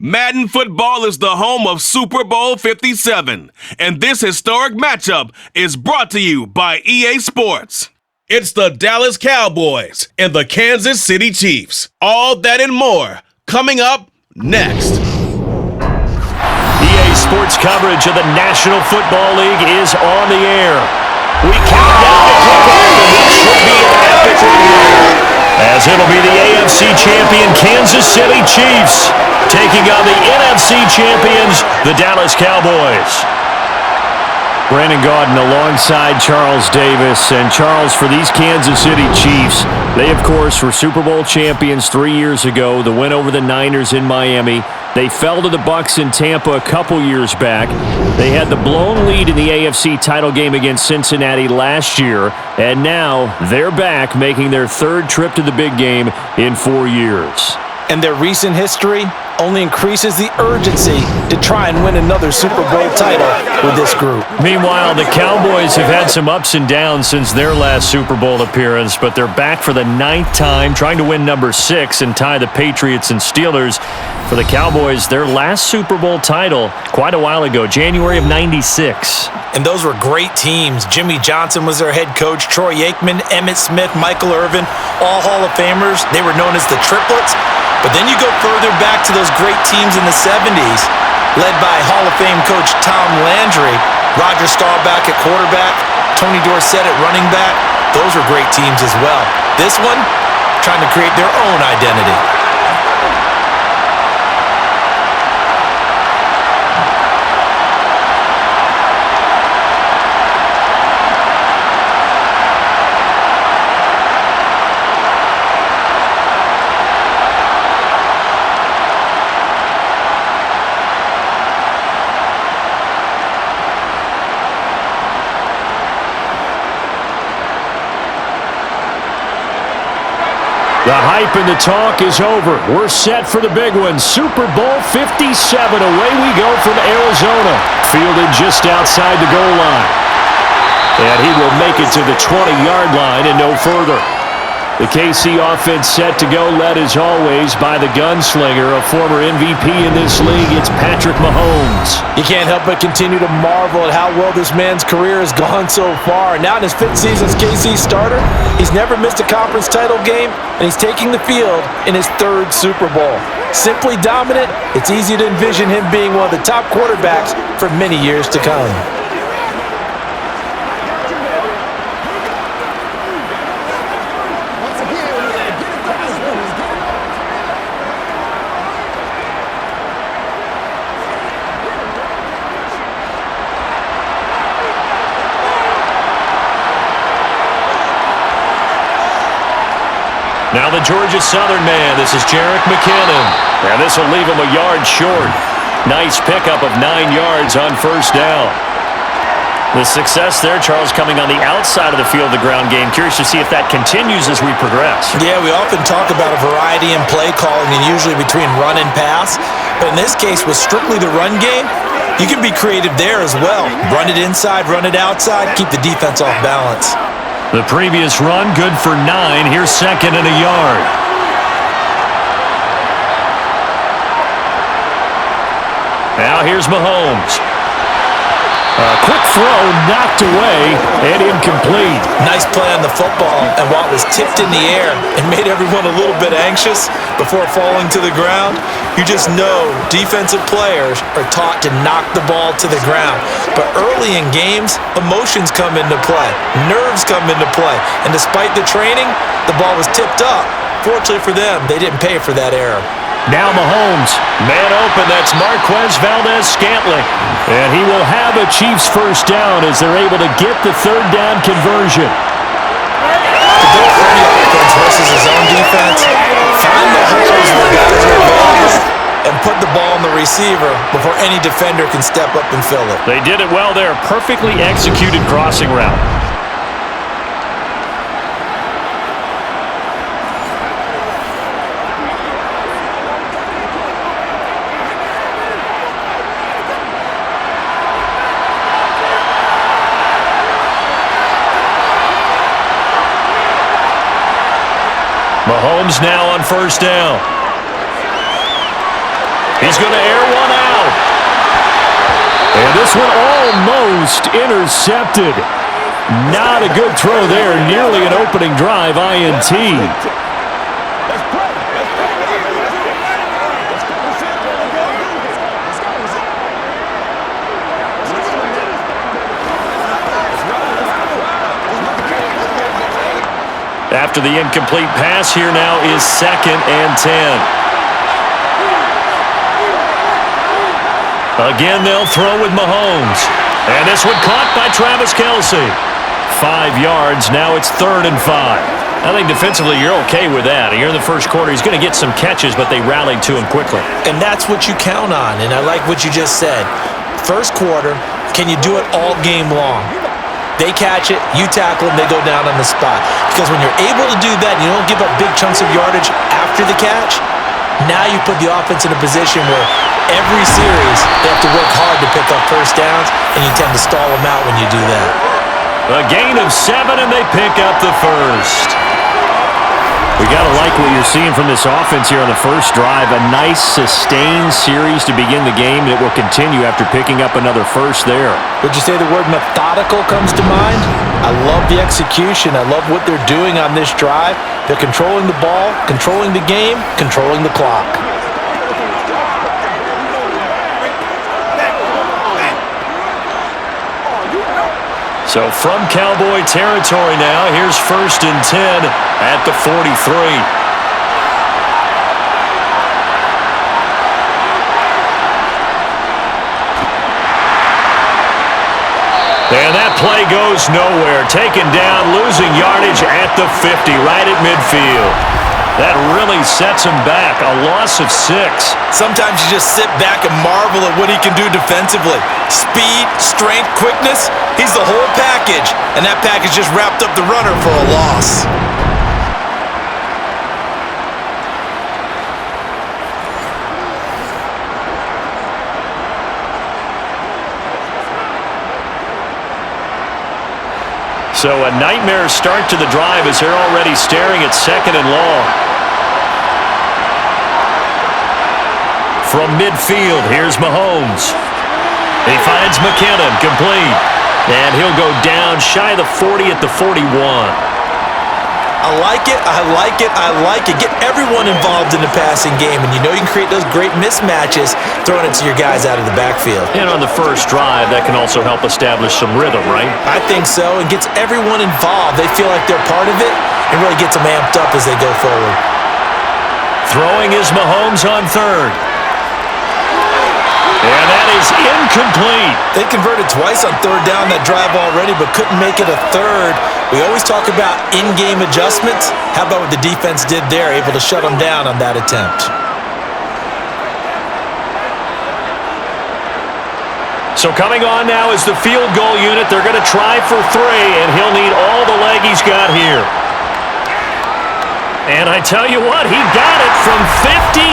Madden football is the home of Super Bowl 57, and this historic matchup is brought to you by EA Sports. It's the Dallas Cowboys and the Kansas City Chiefs. All that and more coming up next. EA Sports coverage of the National Football League is on the air. We count down to kickoff, and it should be an epic one here, as it'll be the AFC champion Kansas City Chiefs taking on the NFC champions, the Dallas Cowboys. Brandon Gaudin alongside Charles Davis. And Charles, for these Kansas City Chiefs, they, of course, were Super Bowl champions 3 years ago. The win over the Niners in Miami. They fell to the Bucs in Tampa a couple years back. They had the blown lead in the AFC title game against Cincinnati last year. And now they're back, making their third trip to the big game in 4 years. And their recent history only increases the urgency to try and win another Super Bowl title with this group. Meanwhile, the Cowboys have had some ups and downs since their last Super Bowl appearance, but they're back for the 9th time, trying to win number 6 and tie the Patriots and Steelers. For the Cowboys, their last Super Bowl title quite a while ago, January of '96. And those were great teams. Jimmy Johnson was their head coach, Troy Aikman, Emmitt Smith, Michael Irvin, all Hall of Famers. They were known as the Triplets. But then you go further back to those great teams in the 70s, led by Hall of Fame coach Tom Landry, Roger Staubach at quarterback, Tony Dorsett at running back. Those were great teams as well. This one, trying to create their own identity. The hype and the talk is over. We're set for the big one. Super Bowl 57. Away we go from Arizona. Fielded just outside the goal line. And he will make it to the 20-yard line and no further. The KC offense set to go, led as always by the gunslinger, a former MVP in this league. It's Patrick Mahomes. You can't help but continue to marvel at how well this man's career has gone so far. Now in his 5th season as KC starter, he's never missed a conference title game, and he's taking the field in his 3rd Super Bowl. Simply dominant, it's easy to envision him being one of the top quarterbacks for many years to come. Now the Georgia Southern man, this is Jerick McKinnon. And this will leave him a yard short. Nice pickup of 9 yards on first down. The success there, Charles, coming on the outside of the field, the ground game. Curious to see if that continues as we progress. Yeah, we often talk about a variety in play calling and usually between run and pass. But in this case, with strictly the run game, you can be creative there as well. Run it inside, run it outside, keep the defense off balance. The previous run, good for 9. Here's 2nd and a yard. Now here's Mahomes. A quick throw, knocked away, and incomplete. Nice play on the football, and while it was tipped in the air and made everyone a little bit anxious before falling to the ground, you just know defensive players are taught to knock the ball to the ground. But early in games, emotions come into play, nerves come into play, and despite the training, the ball was tipped up. Fortunately for them, they didn't pay for that error. Now Mahomes, man open, that's Marquez Valdez-Scantling. And he will have a Chiefs first down as they're able to get the 3rd down conversion. To go for any offense versus his own defense, find the holes where guys are involved and put the ball on the receiver before any defender can step up and fill it. They did it well there, perfectly executed crossing route. Mahomes now on first down. He He's going to air one out. And this one almost intercepted. Not a good throw there. Nearly an opening drive INT. After the incomplete pass, here now is 2nd and 10. Again, they'll throw with Mahomes. And this one caught by Travis Kelce. 5 yards. Now it's 3rd and 5. I think defensively you're okay with that. Here in the first quarter, he's going to get some catches, but they rallied to him quickly. And that's what you count on, and I like what you just said. First quarter, can you do it all game long? They catch it, you tackle them, they go down on the spot. Because when you're able to do that, you don't give up big chunks of yardage after the catch, now you put the offense in a position where every series they have to work hard to pick up first downs, and you tend to stall them out when you do that. A gain of 7, and they pick up the first. We got to like what you're seeing from this offense here on the first drive. A nice, sustained series to begin the game that will continue after picking up another first there. Would you say the word methodical comes to mind? I love the execution. I love what they're doing on this drive. They're controlling the ball, controlling the game, controlling the clock. So from Cowboy territory now, here's 1st and 10 at the 43. And that play goes nowhere. Taken down, losing yardage at the 50, right at midfield. That really sets him back. A loss of 6. Sometimes you just sit back and marvel at what he can do defensively. Speed, strength, quickness. He's the whole package. And that package just wrapped up the runner for a loss. So a nightmare start to the drive as they're already staring at 2nd and long. From midfield, here's Mahomes. He finds McKinnon, complete. And he'll go down shy of the 40 at the 41. I like it, I like it, I like it. Get everyone involved in the passing game, and you know you can create those great mismatches throwing it to your guys out of the backfield. And on the first drive, that can also help establish some rhythm, right? I think so, and gets everyone involved. They feel like they're part of it, and really gets them amped up as they go forward. Throwing is Mahomes on 3rd. And that is incomplete. They converted twice on 3rd down that drive already, but couldn't make it a 3rd. We always talk about in-game adjustments. How about what the defense did there, able to shut them down on that attempt? So coming on now is the field goal unit. They're going to try for 3, and he'll need all the leg he's got here. And I tell you what, he got it from 58.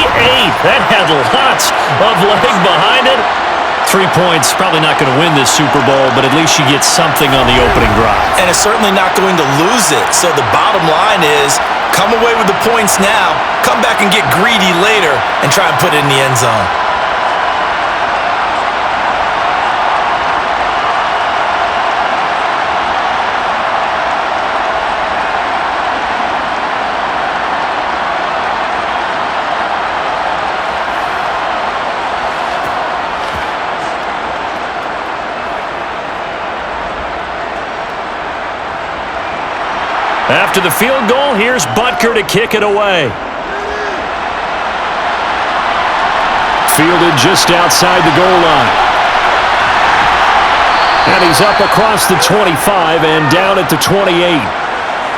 That had lots of leg behind it. 3 points, probably not going to win this Super Bowl, but at least you get something on the opening drive. And it's certainly not going to lose it. So the bottom line is, come away with the points now, come back and get greedy later, and try and put it in the end zone. After the field goal, here's Butker to kick it away. Fielded just outside the goal line. And he's up across the 25 and down at the 28.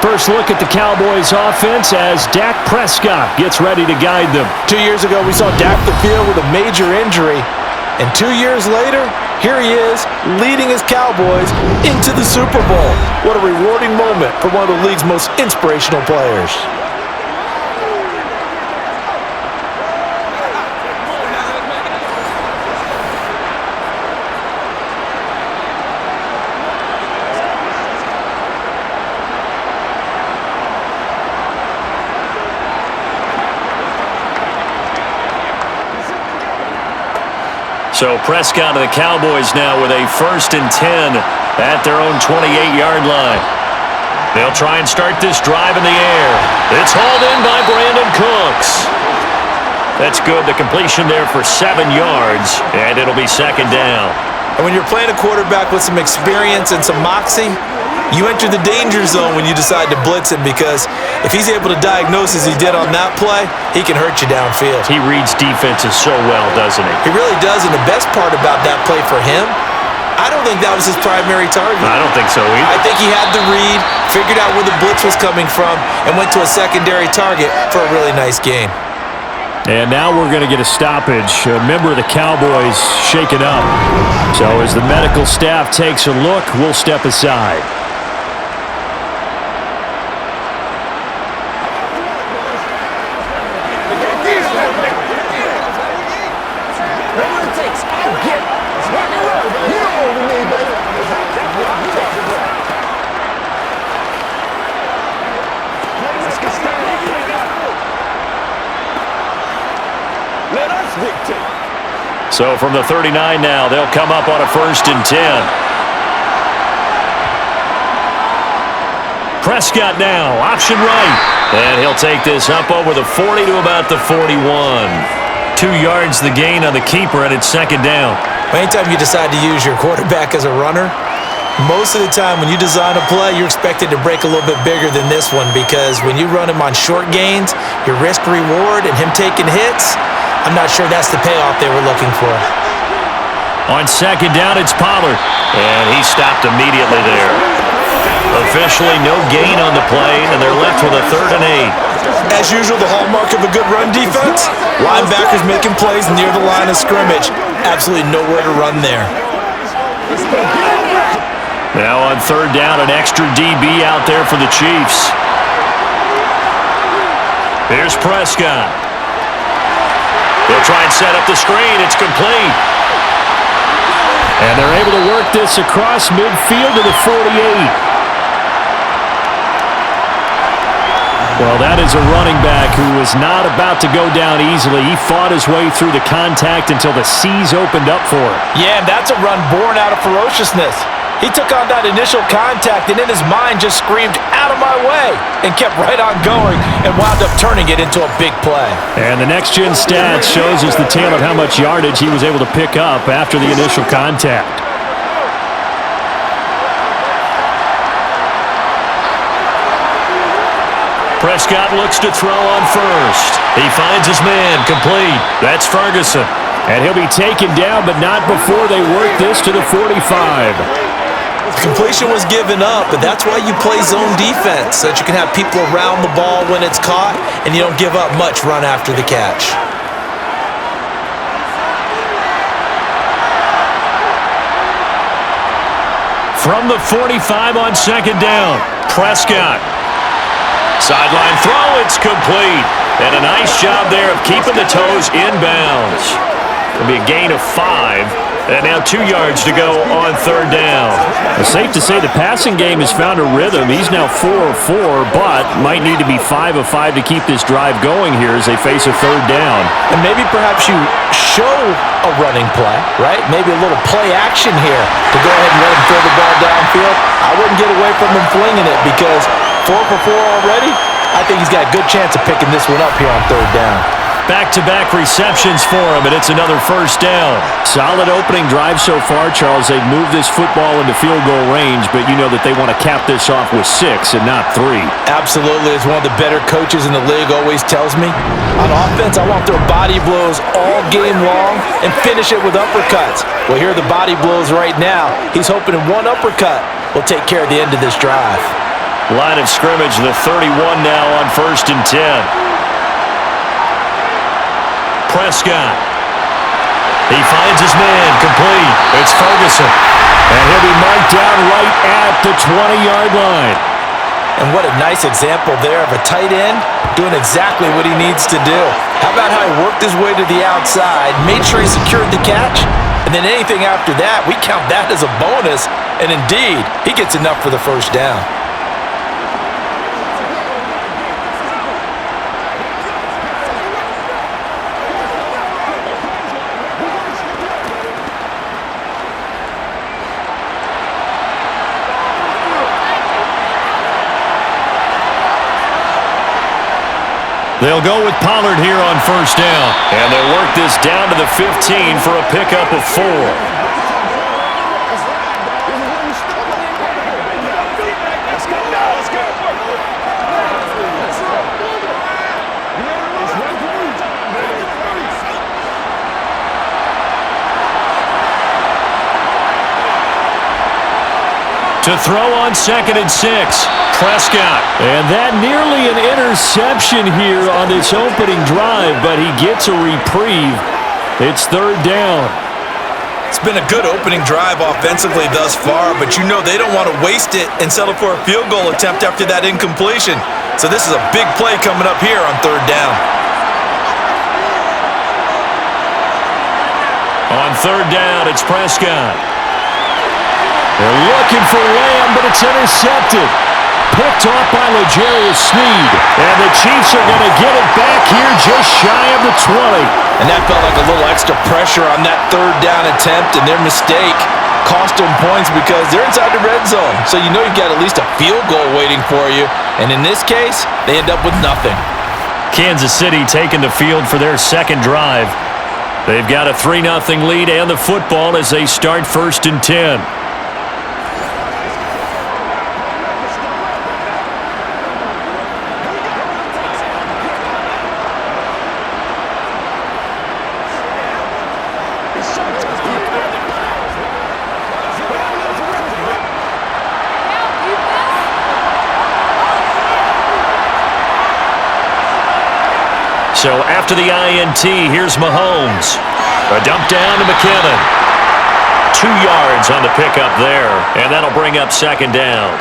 First look at the Cowboys offense as Dak Prescott gets ready to guide them. 2 years ago, we saw Dak the field with a major injury. And 2 years later, here he is, leading his Cowboys into the Super Bowl. What a rewarding moment for one of the league's most inspirational players. So Prescott and the Cowboys now with a 1st and 10 at their own 28-yard line. They'll try and start this drive in the air. It's hauled in by Brandon Cooks. That's good. The completion there for 7 yards, and it'll be 2nd down. And when you're playing a quarterback with some experience and some moxie, you enter the danger zone when you decide to blitz him, because if he's able to diagnose as he did on that play, he can hurt you downfield. He reads defenses so well, doesn't he? He really does, and the best part about that play for him, I don't think that was his primary target. I don't think so either. I think he had the read, figured out where the blitz was coming from, and went to a secondary target for a really nice game. And now we're going to get a stoppage. A member of the Cowboys shaken up. So as the medical staff takes a look, we'll step aside. So from the 39 now, they'll come up on a 1st and 10. Prescott now, option right. And he'll take this up over the 40 to about the 41. 2 yards the gain on the keeper, and it's 2nd down. Anytime you decide to use your quarterback as a runner, most of the time when you design a play, you're expected to break a little bit bigger than this one, because when you run him on short gains, your risk-reward and him taking hits, I'm not sure that's the payoff they were looking for. On 2nd down, it's Pollard. And he stopped immediately there. Officially no gain on the play, and they're left with a 3rd and 8. As usual, the hallmark of a good run defense, linebackers making plays near the line of scrimmage. Absolutely nowhere to run there. Now on 3rd down, an extra DB out there for the Chiefs. Here's Prescott. They'll try and set up the screen. It's complete. And they're able to work this across midfield to the 48. Well, that is a running back who was not about to go down easily. He fought his way through the contact until the seas opened up for him. Yeah, and that's a run born out of ferociousness. He took on that initial contact and in his mind just screamed, "Out of my way," and kept right on going and wound up turning it into a big play. And the next-gen stats shows us the tale of how much yardage he was able to pick up after the initial contact. Prescott looks to throw on 1st. He finds his man, complete. That's Ferguson. And he'll be taken down, but not before they work this to the 45. Completion was given up, but that's why you play zone defense, so that you can have people around the ball when it's caught, and you don't give up much run after the catch. From the 45 on 2nd down, Prescott. Sideline throw, it's complete. And a nice job there of keeping the toes inbounds. It'll be a gain of 5. And now 2 yards to go on 3rd down. It's safe to say the passing game has found a rhythm. He's now 4 of 4, but might need to be 5 of 5 to keep this drive going here as they face a 3rd down. And maybe perhaps you show a running play, right? Maybe a little play action here to go ahead and let him throw the ball downfield. I wouldn't get away from him flinging it, because 4 for 4 already, I think he's got a good chance of picking this one up here on 3rd down. Back-to-back receptions for him, and it's another 1st down. Solid opening drive so far, Charles. They've moved this football into field goal range, but you know that they want to cap this off with 6 and not 3. Absolutely. As one of the better coaches in the league always tells me, on offense, I want their body blows all game long and finish it with uppercuts. Well, here are the body blows right now. He's hoping in one uppercut will take care of the end of this drive. Line of scrimmage, the 31 now on 1st and 10. Prescott. He finds his man, complete. It's Ferguson. And he'll be marked down right at the 20-yard line. And what a nice example there of a tight end doing exactly what he needs to do. How about how he worked his way to the outside, made sure he secured the catch, and then anything after that, we count that as a bonus. And indeed, he gets enough for the 1st down. They'll go with Pollard here on first down. And they'll work this down to the 15 for a pickup of 4. To throw on 2nd and 6, Prescott. And that nearly an interception here on this opening drive, but he gets a reprieve. It's 3rd down. It's been a good opening drive offensively thus far, but you know they don't want to waste it and settle for a field goal attempt after that incompletion. So this is a big play coming up here on 3rd down. On 3rd down, it's Prescott. They're looking for Lamb, but it's intercepted. Picked off by L'Jarius Sneed. And the Chiefs are going to get it back here just shy of the 20. And that felt like a little extra pressure on that 3rd down attempt, and their mistake cost them points because they're inside the red zone. So you know you've got at least a field goal waiting for you. And in this case, they end up with nothing. Kansas City taking the field for their second drive. They've got a 3-0 lead and the football as they start 1st and 10. So after the INT, here's Mahomes. A dump down to McKinnon. 2 yards on the pickup there, and that'll bring up 2nd down.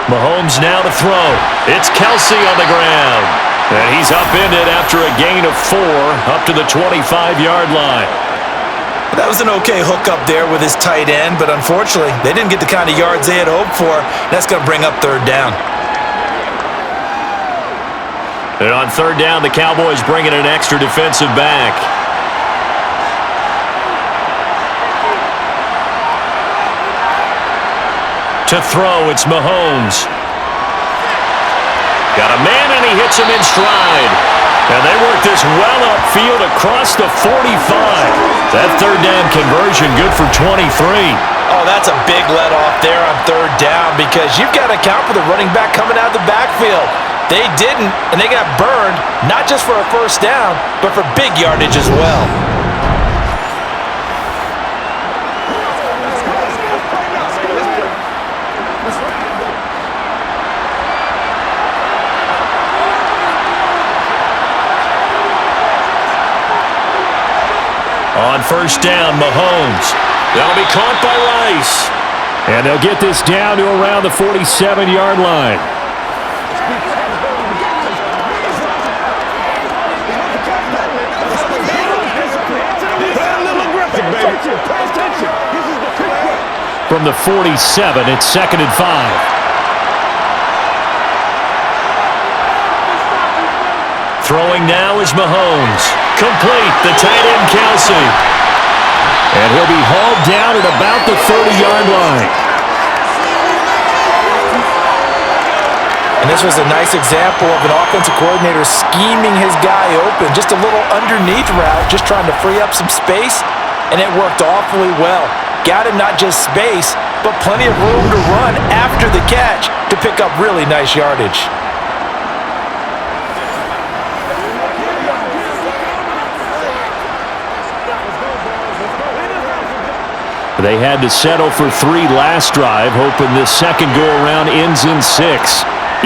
Mahomes now to throw. It's Kelsey on the ground. And he's upended after a gain of 4 up to the 25-yard line. That was an okay hookup there with his tight end, but unfortunately, they didn't get the kind of yards they had hoped for. That's going to bring up 3rd down. And on 3rd down, the Cowboys bring in an extra defensive back. To throw, it's Mahomes. Got a man, and he hits him in stride. And they work this well upfield across the 45. That 3rd down conversion good for 23. Oh, that's a big let-off there on 3rd down because you've got to account for the running back coming out of the backfield. They didn't, and they got burned, not just for a 1st down, but for big yardage as well. On 1st down, Mahomes. That'll be caught by Rice. And they'll get this down to around the 47-yard line. From the 47, it's 2nd and 5. Throwing now is Mahomes. Complete, the tight end Kelsey. And he'll be hauled down at about the 30-yard line. And this was a nice example of an offensive coordinator scheming his guy open. Just a little underneath route, just trying to free up some space, and it worked awfully well. Got him not just space, but plenty of room to run after the catch to pick up really nice yardage. They had to settle for 3 last drive, hoping this second go-around ends in 6.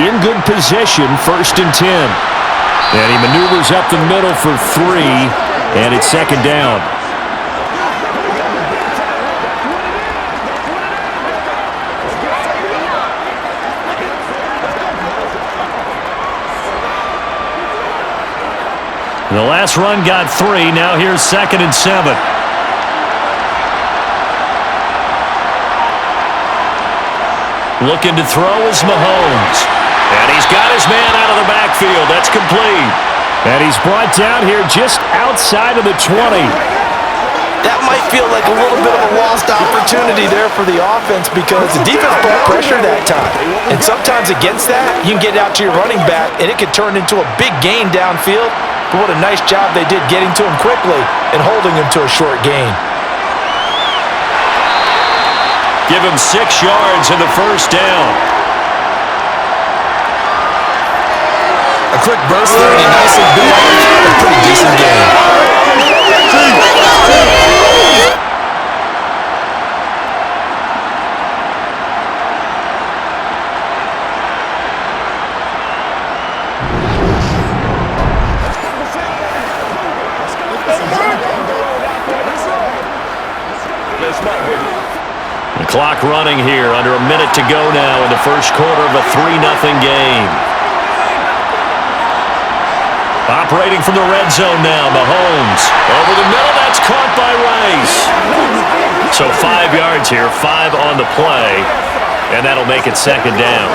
In good position, 1st and 10. And he maneuvers up the middle for 3, and it's 2nd down. The last run got 3. Now here's 2nd and 7. Looking to throw is Mahomes. And he's got his man out of the backfield. That's complete. And he's brought down here just outside of the 20. That might feel like a little bit of a lost opportunity there for the offense because the defense brought pressure that time. And sometimes against that, you can get out to your running back, and it can turn into a big gain downfield. But what a nice job they did getting to him quickly and holding him to a short gain. Give him 6 yards in the first down. A quick burst there, and he nicely beat a pretty decent game. The clock running here, under a minute to go now in the first quarter of a 3-0 game. Operating from the red zone now, Mahomes. Over the middle, that's caught by Rice. So 5 yards here, 5 on the play, and that'll make it second down.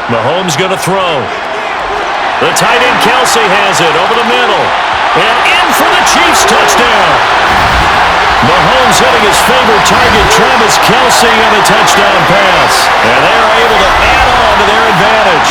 Mahomes going to throw. The tight end Kelsey has it over the middle. And in for the Chiefs touchdown. Mahomes hitting his favorite target, Travis Kelsey, on a touchdown pass. And they're able to add on to their advantage.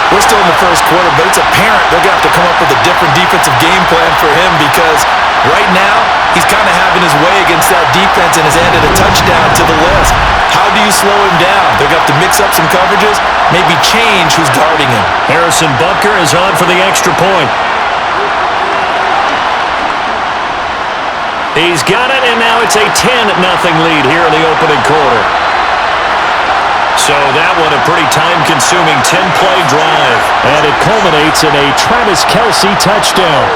We're still in the first quarter, but it's apparent they're going to have to come up with a different defensive game plan for him because right now he's kind of having his way against that defense and has added a touchdown to the list. How do you slow him down? They're going to have to mix up some coverages, maybe change who's guarding him. Harrison Butker is on for the extra point. He's got it, and now it's a 10-0 lead here in the opening quarter. So that one a pretty time-consuming 10-play drive. And it culminates in a Travis Kelsey touchdown.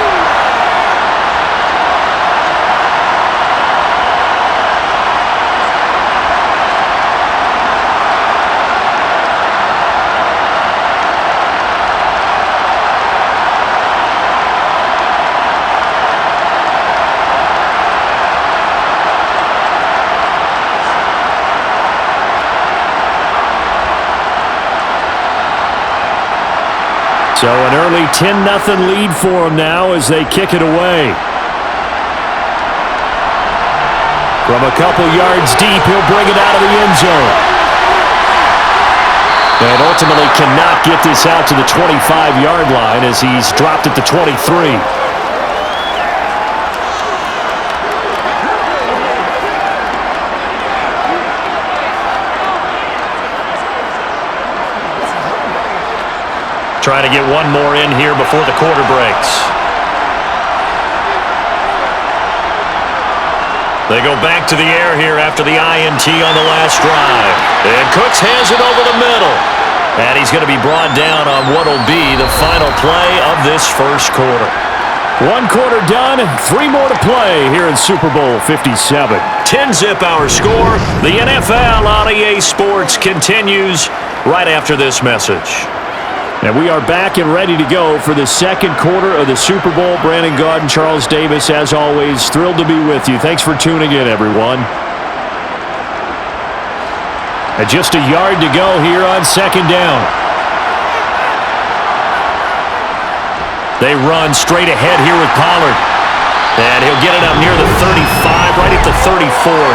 So an early 10-0 lead for them now as they kick it away. From a couple yards deep, he'll bring it out of the end zone. And ultimately cannot get this out to the 25-yard line as he's dropped at the 23. Trying to get one more in here before the quarter breaks. They go back to the air here after the INT on the last drive. And Cooks has it over the middle. And he's going to be brought down on what will be the final play of this first quarter. 1 quarter done, 3 more to play here in Super Bowl 57. 10-zip our score. The NFL on EA Sports continues right after this message. And we are back and ready to go for the second quarter of the Super Bowl. Brandon Gaudin, Charles Davis, as always, thrilled to be with you. Thanks for tuning in, everyone. And just a yard to go here on second down. They run straight ahead here with Pollard. And he'll get it up near the 35, right at the 34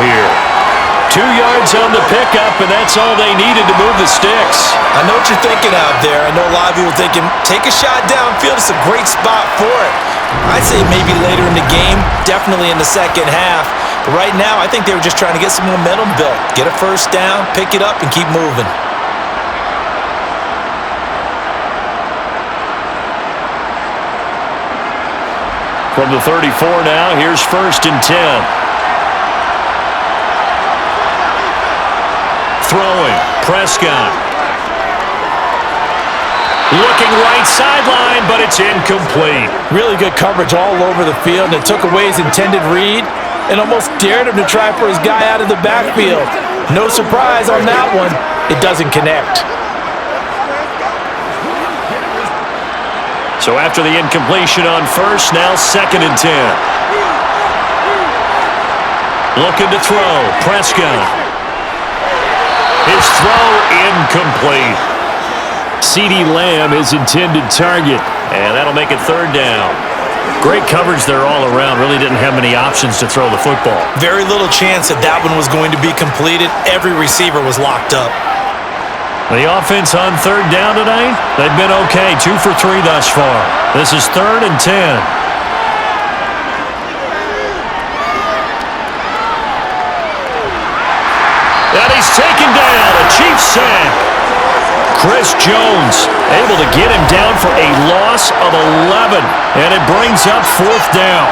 here. 2 yards on the pickup, and that's all they needed to move the sticks. I know what you're thinking out there. I know a lot of people are thinking, take a shot downfield. It's a great spot for it. I'd say maybe later in the game, definitely in the second half. But right now, I think they were just trying to get some momentum built. Get a first down, pick it up, and keep moving. From the 34 now, here's 1st and 10. Throwing, Prescott. Looking right sideline, but it's incomplete. Really good coverage all over the field, and it took away his intended read and almost dared him to try for his guy out of the backfield. No surprise on that one. it doesn't connect. So after the incompletion on first, now 2nd and 10. Looking to throw. Prescott. His throw incomplete. CeeDee Lamb his intended target. And that'll make it 3rd down. Great coverage there all around. Really didn't have many options to throw the football. Very little chance that that one was going to be completed. Every receiver was locked up. The offense on 3rd down tonight, they've been okay. 2 for 3 thus far. This is 3rd and 10. And he's taken down. A Chiefs sack. Chris Jones able to get him down for a loss of 11. And it brings up 4th down.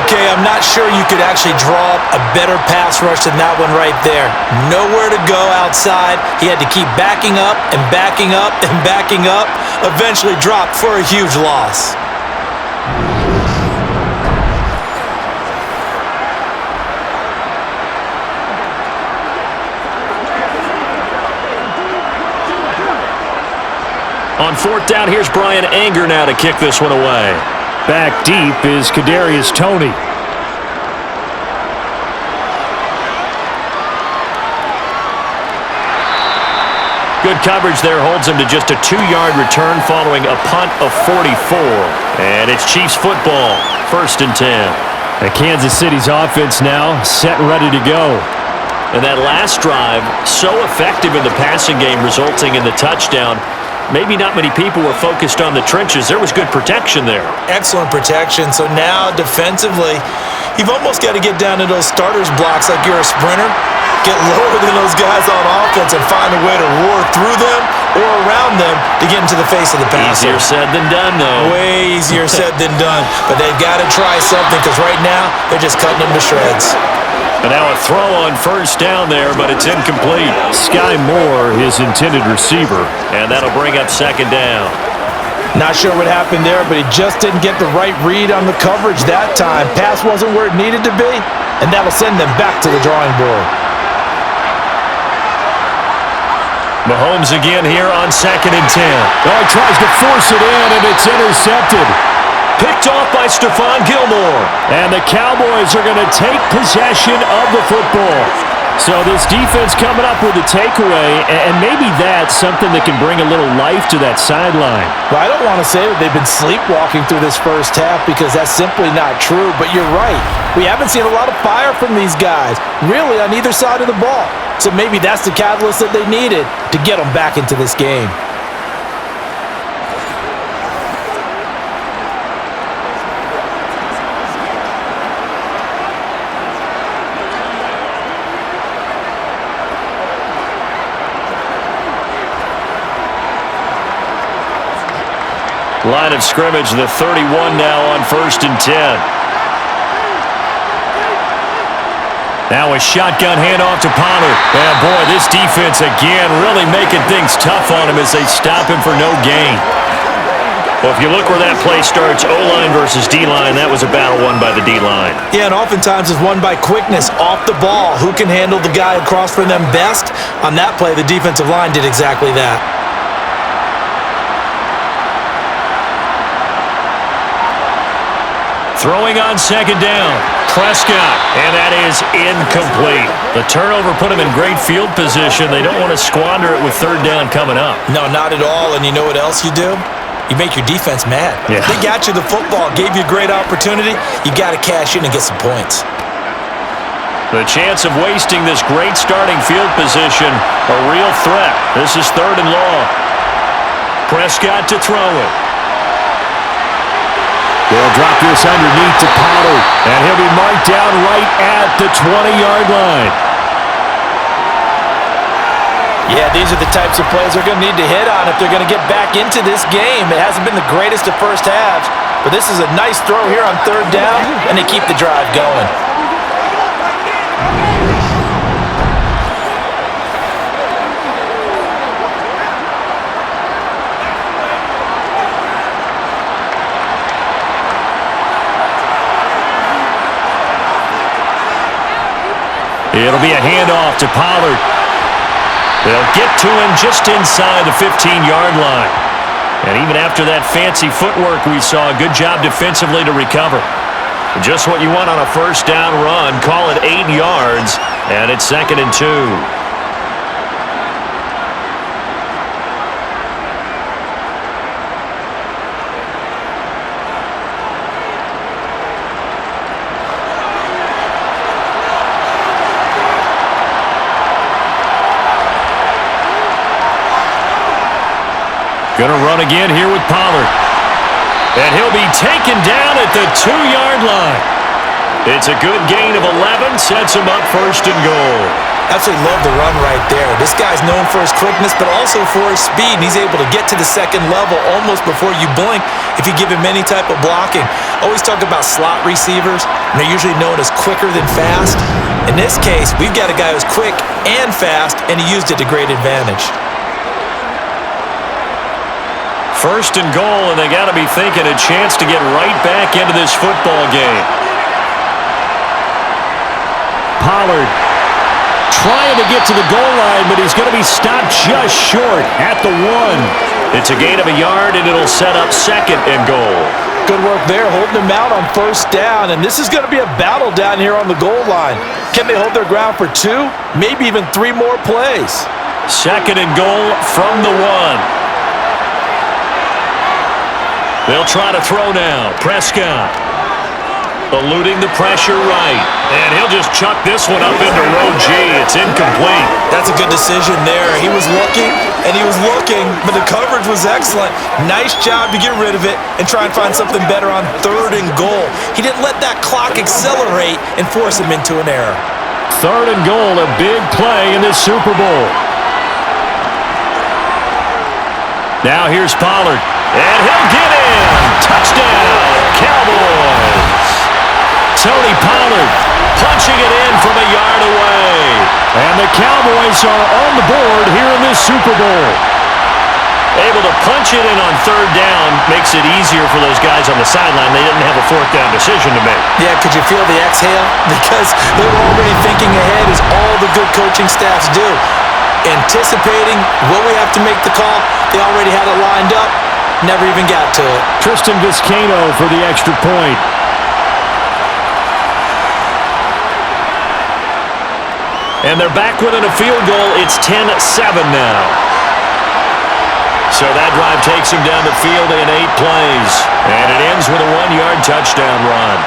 Okay, I'm not sure you could actually draw up a better pass rush than that one right there. Nowhere to go outside. He had to keep backing up and backing up and backing up. Eventually dropped for a huge loss. On 4th down, here's Brian Anger now to kick this one away. Back deep is Kadarius Toney. Good coverage there holds him to just a 2-yard return following a punt of 44. And it's Chiefs football, 1st and 10. And Kansas City's offense now set and ready to go. And that last drive, so effective in the passing game, resulting in the touchdown. Maybe not many people were focused on the trenches. There was good protection there. Excellent protection. So now defensively, you've almost got to get down to those starters blocks like you're a sprinter. Get lower than those guys on offense and find a way to roar through them or around them to get into the face of the passer. Easier said than done, though. Way easier said than done. But they've got to try something because right now they're just cutting them to shreds. And now a throw on 1st down there, but it's incomplete. Sky Moore, his intended receiver, and that'll bring up 2nd down. Not sure what happened there, but he just didn't get the right read on the coverage that time. Pass wasn't where it needed to be, and that'll send them back to the drawing board. Mahomes again here on 2nd and 10. Oh, he tries to force it in, and it's intercepted. Picked off by Stephon Gilmore. And the Cowboys are going to take possession of the football. So this defense coming up with a takeaway, and maybe that's something that can bring a little life to that sideline. Well, I don't want to say that they've been sleepwalking through this first half because that's simply not true, but you're right. We haven't seen a lot of fire from these guys, really on either side of the ball. So maybe that's the catalyst that they needed to get them back into this game. Line of scrimmage, the 31 now on 1st and 10. Now a shotgun handoff to Pollard. And boy, this defense again really making things tough on him as they stop him for no gain. Well, if you look where that play starts, O-line versus D-line, that was a battle won by the D-line. Yeah, and oftentimes it's won by quickness off the ball. Who can handle the guy across from them best? On that play, the defensive line did exactly that. Throwing on 2nd down, Prescott, and that is incomplete. The turnover put him in great field position. They don't want to squander it with 3rd down coming up. No, not at all, and you know what else you do? You make your defense mad. Yeah. They got you the football, gave you a great opportunity. You got to cash in and get some points. The chance of wasting this great starting field position, a real threat. This is 3rd and long. Prescott to throw it. They'll drop this underneath to Pollard, and he'll be marked down right at the 20-yard line. Yeah, these are the types of plays they're going to need to hit on if they're going to get back into this game. It hasn't been the greatest of first halves, but this is a nice throw here on 3rd down, and they keep the drive going. It'll be a handoff to Pollard. They'll get to him just inside the 15-yard line. And even after that fancy footwork we saw, good job defensively to recover. Just what you want on a first down run. Call it 8 yards, and it's 2nd and 2. Going to run again here with Pollard. And he'll be taken down at the 2-yard line. It's a good gain of 11, sets him up 1st and goal. Absolutely love the run right there. This guy's known for his quickness, but also for his speed. And he's able to get to the 2nd level almost before you blink if you give him any type of blocking. Always talk about slot receivers, and they're usually known as quicker than fast. In this case, we've got a guy who's quick and fast, and he used it to great advantage. 1st and goal, and they got to be thinking a chance to get right back into this football game. Pollard trying to get to the goal line, but he's going to be stopped just short at the 1. It's a gain of a yard, and it'll set up 2nd and goal. Good work there, holding him out on 1st down, and this is going to be a battle down here on the goal line. Can they hold their ground for 2, maybe even 3 more plays? 2nd and goal from the 1. They'll try to throw now. Prescott eluding the pressure right. And he'll just chuck this one up into row G. It's incomplete. That's a good decision there. He was looking, and he was looking, but the coverage was excellent. Nice job to get rid of it and try and find something better on 3rd and goal. He didn't let that clock accelerate and force him into an error. 3rd and goal, a big play in this Super Bowl. Now here's Pollard. And he'll get in. Touchdown, Cowboys. Tony Pollard punching it in from a yard away. And the Cowboys are on the board here in this Super Bowl. Able to punch it in on 3rd down makes it easier for those guys on the sideline. They didn't have a 4th down decision to make. Yeah, could you feel the exhale? Because they were already thinking ahead, as all the good coaching staffs do. Anticipating what we have to make the call. They already had it lined up. Never even got to it. Tristan Vizcaino for the extra point. And they're back within a field goal. It's 10-7 now. So that drive takes him down the field in 8 plays. And it ends with a 1-yard touchdown run.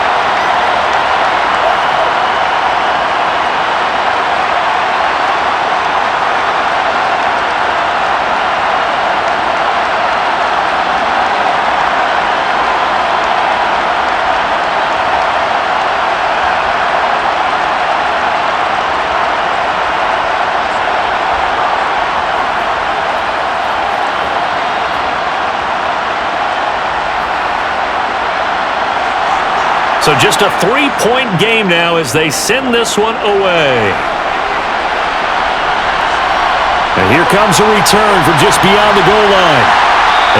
So just a 3-point game now as they send this one away. And here comes a return from just beyond the goal line.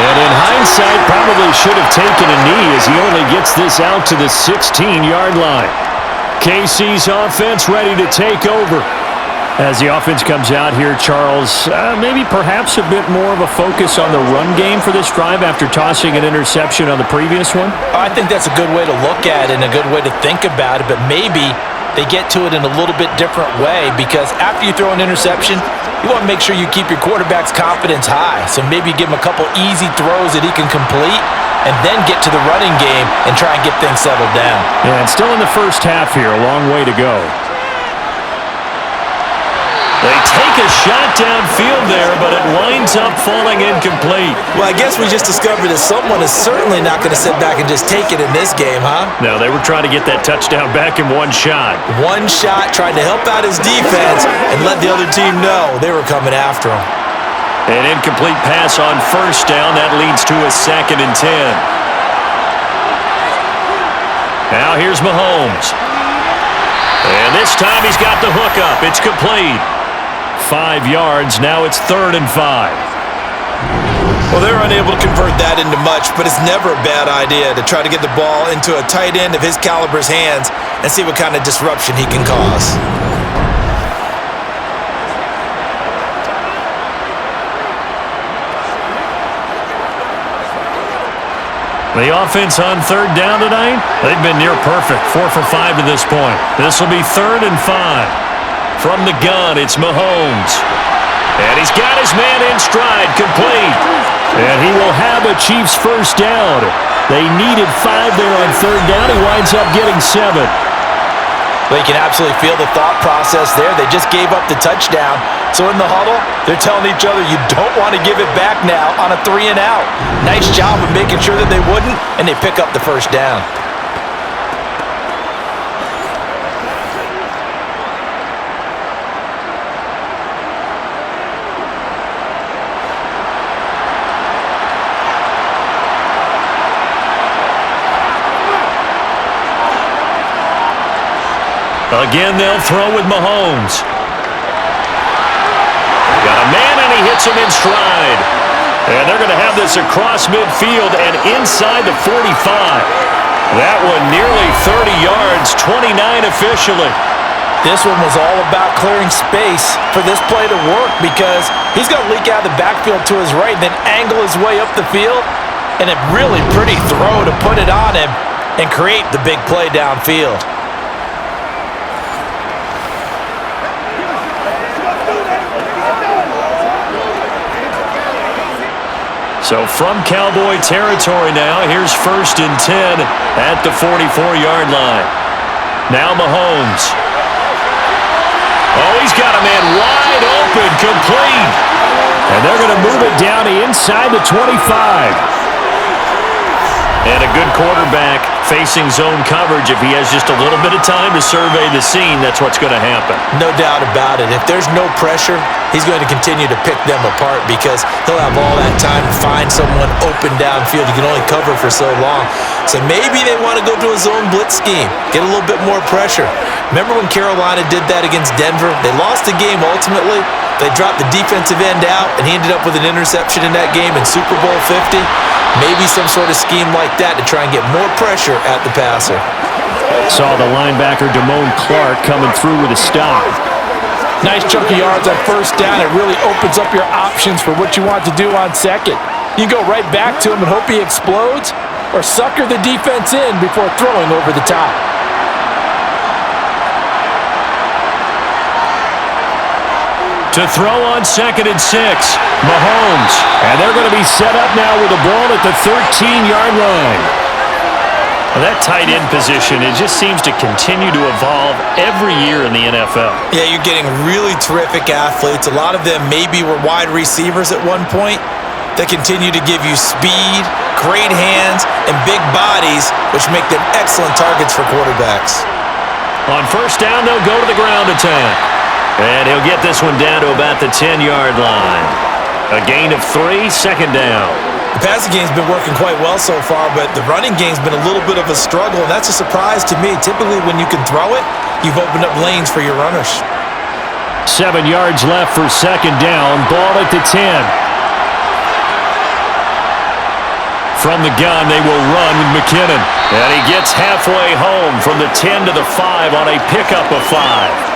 And in hindsight, probably should have taken a knee as he only gets this out to the 16-yard line. KC's offense ready to take over. As the offense comes out here, Charles, maybe perhaps a bit more of a focus on the run game for this drive after tossing an interception on the previous one? I think that's a good way to look at it and a good way to think about it, but maybe they get to it in a little bit different way, because after you throw an interception, you want to make sure you keep your quarterback's confidence high. So maybe give him a couple easy throws that he can complete and then get to the running game and try and get things settled down. Yeah, and still in the first half here, a long way to go. They take a shot downfield there, but it winds up falling incomplete. Well, I guess we just discovered that someone is certainly not going to sit back and just take it in this game, huh? No, they were trying to get that touchdown back in one shot. One shot, trying to help out his defense and let the other team know they were coming after him. An incomplete pass on first down. That leads to a 2nd and 10. Now here's Mahomes. And this time he's got the hook up. It's complete. 5 yards. Now it's 3rd and 5. Well, they're unable to convert that into much, but it's never a bad idea to try to get the ball into a tight end of his caliber's hands and see what kind of disruption he can cause. The offense on third down tonight, they've been near perfect, 4 for 5 to this point. This will be 3rd and 5. From the gun, it's Mahomes. And he's got his man in stride, complete. And he will have a Chiefs first down. They needed 5 there on third down. He winds up getting 7. Well, you can absolutely feel the thought process there. They just gave up the touchdown. So in the huddle, they're telling each other, you don't want to give it back now on a 3 and out. Nice job of making sure that they wouldn't, and they pick up the first down. Again, they'll throw with Mahomes. Got a man, and he hits him in stride. And they're going to have this across midfield and inside the 45. That one nearly 30 yards, 29 officially. This one was all about clearing space for this play to work because he's going to leak out of the backfield to his right and then angle his way up the field. And a really pretty throw to put it on him and create the big play downfield. So from Cowboy territory now, here's 1st and 10 at the 44-yard line. Now Mahomes. Oh, he's got a man wide open, complete. And they're going to move it down inside the 25. And a good quarterback facing zone coverage. If he has just a little bit of time to survey the scene, that's what's going to happen. No doubt about it. If there's no pressure, he's going to continue to pick them apart because he'll have all that time to find someone open downfield. You can only cover for so long. So maybe they want to go to a zone blitz scheme, get a little bit more pressure. Remember when Carolina did that against Denver? They lost the game ultimately. They dropped the defensive end out, and he ended up with an interception in that game in Super Bowl 50. Maybe some sort of scheme like that to try and get more pressure at the passer. Saw the linebacker Damone Clark coming through with a stop. Nice chunk of yards on first down. It really opens up your options for what you want to do on second. You go right back to him and hope he explodes, or sucker the defense in before throwing over the top. To throw on 2nd and 6, Mahomes. And they're going to be set up now with the ball at the 13-yard line. Well, that tight end position, it just seems to continue to evolve every year in the NFL. Yeah, you're getting really terrific athletes. A lot of them maybe were wide receivers at one point that continue to give you speed, great hands, and big bodies, which make them excellent targets for quarterbacks. On first down, they'll go to the ground attack. And he'll get this one down to about the 10-yard line. A gain of 3, 2nd down. The passing game's been working quite well so far, but the running game's been a little bit of a struggle, and that's a surprise to me. Typically, when you can throw it, you've opened up lanes for your runners. 7 yards left for 2nd down. Ball at the 10. From the gun, they will run with McKinnon. And he gets halfway home from the 10 to the 5 on a pickup of 5.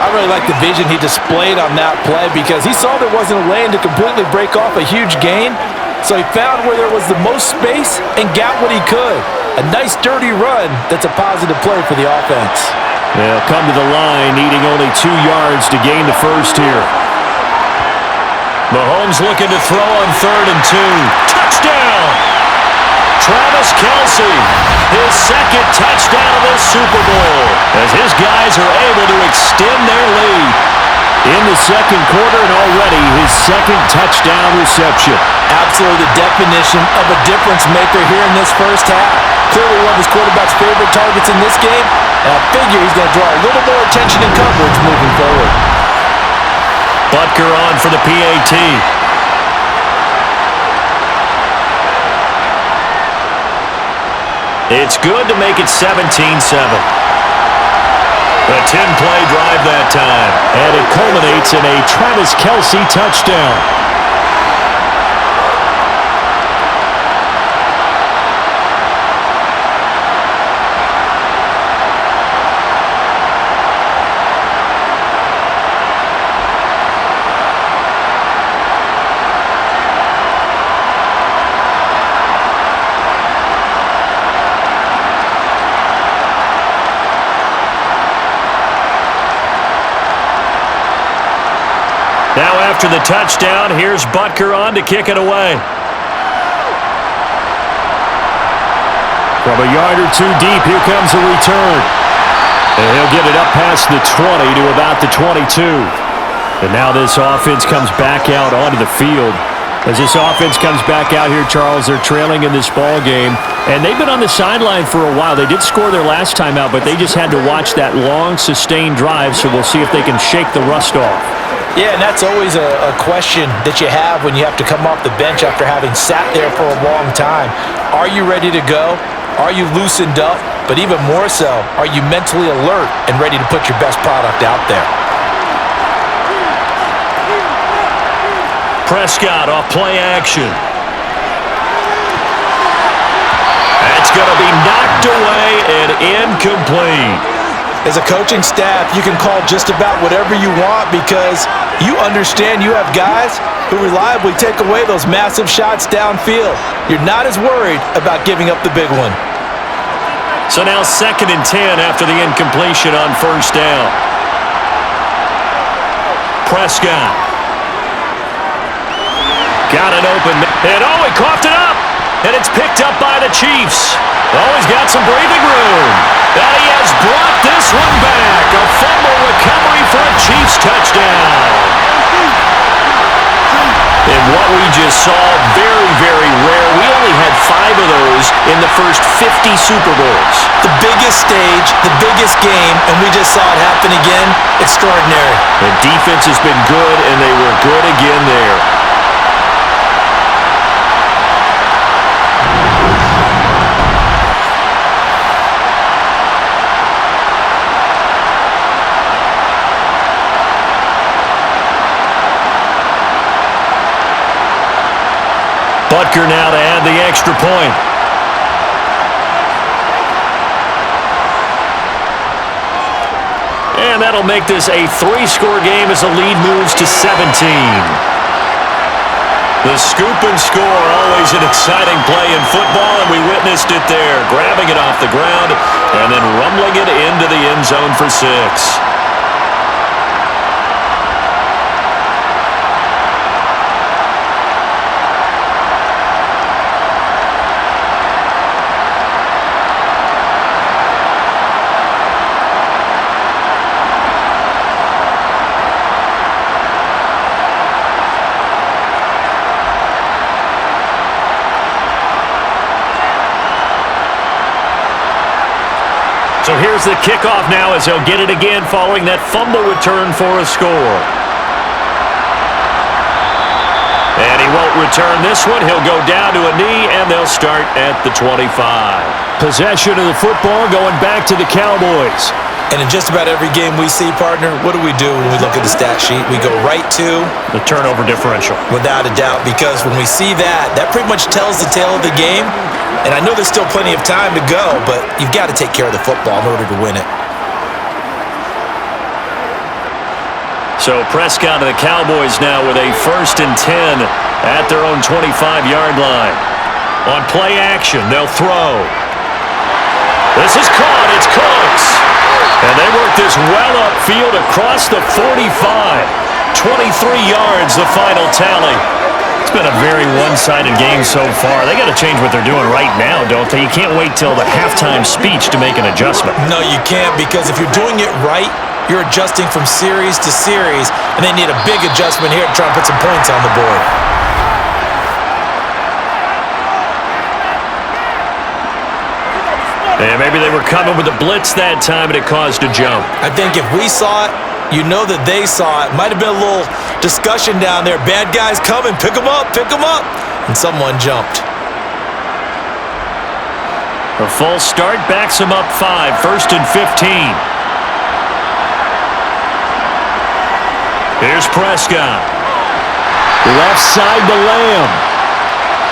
I really like the vision he displayed on that play because he saw there wasn't a lane to completely break off a huge gain. So he found where there was the most space and got what he could. A nice dirty run that's a positive play for the offense. They'll come to the line needing only 2 yards to gain the first here. Mahomes looking to throw on 3rd and 2. Touchdown! Travis Kelce, his 2nd touchdown of the Super Bowl, as his guys are able to extend their lead in the 2nd quarter, and already his 2nd touchdown reception. Absolutely the definition of a difference maker here in this first half. Clearly one of his quarterback's favorite targets in this game, and I figure he's going to draw a little more attention and coverage moving forward. Butker on for the PAT. It's good to make it 17-7. A 10-play drive that time. And it culminates in a Travis Kelce touchdown. after the touchdown. Here's Butker on to kick it away. From a yard or two deep, here comes a return. And he'll get it up past the 20 to about the 22. And now this offense comes back out onto the field. As this offense comes back out here, Charles, they're trailing in this ball game. And they've been on the sideline for a while. They did score their last time out, but they just had to watch that long, sustained drive, so we'll see if they can shake the rust off. Yeah, and that's always a question that you have when you have to come off the bench after having sat there for a long time. Are you ready to go? Are you loosened up? But even more so, are you mentally alert and ready to put your best product out there? Prescott off play action. That's going to be knocked away and incomplete. As a coaching staff, you can call just about whatever you want because you understand you have guys who reliably take away those massive shots downfield. You're not as worried about giving up the big one. So now 2nd and 10 after the incompletion on first down. Prescott. Got it open. And he coughed it up. And it's picked up by the Chiefs. He's got some breathing room. And he has brought this one back. A fumble recovery for a Chiefs touchdown. And what we just saw, very, very rare. We only had 5 of those in the first 50 Super Bowls. The biggest stage, the biggest game, and we just saw it happen again. Extraordinary. The defense has been good, and they were good again there. Butker now to add the extra point. And that'll make this a 3-score game as the lead moves to 17. The scoop and score, always an exciting play in football, and we witnessed it there. Grabbing it off the ground and then rumbling it into the end zone for 6. So here's the kickoff now as he'll get it again following that fumble return for a score. And he won't return this one. He'll go down to a knee, and they'll start at the 25. Possession of the football going back to the Cowboys. And in just about every game we see, partner, what do we do when we look at the stat sheet? We go right to the turnover differential. Without a doubt, because when we see that, that pretty much tells the tale of the game. And I know there's still plenty of time to go, but you've got to take care of the football in order to win it. So Prescott and the Cowboys now with a 1st and 10 at their own 25-yard line. On play action, they'll throw. This is caught. It's Cooks. And they work this well upfield across the 45. 23 yards, the final tally. It's been a very one-sided game so far. They got to change what they're doing right now, don't they? You can't wait till the halftime speech to make an adjustment. No, you can't, because if you're doing it right, you're adjusting from series to series, and they need a big adjustment here to try and put some points on the board. And maybe they were coming with a blitz that time, and it caused a jump. I think if we saw it, you know that they saw it. Might have been a little discussion down there. Bad guys coming. Pick them up. Pick them up. And someone jumped. A false start backs him up 5. 1st and 15. Here's Prescott. Left side to Lamb.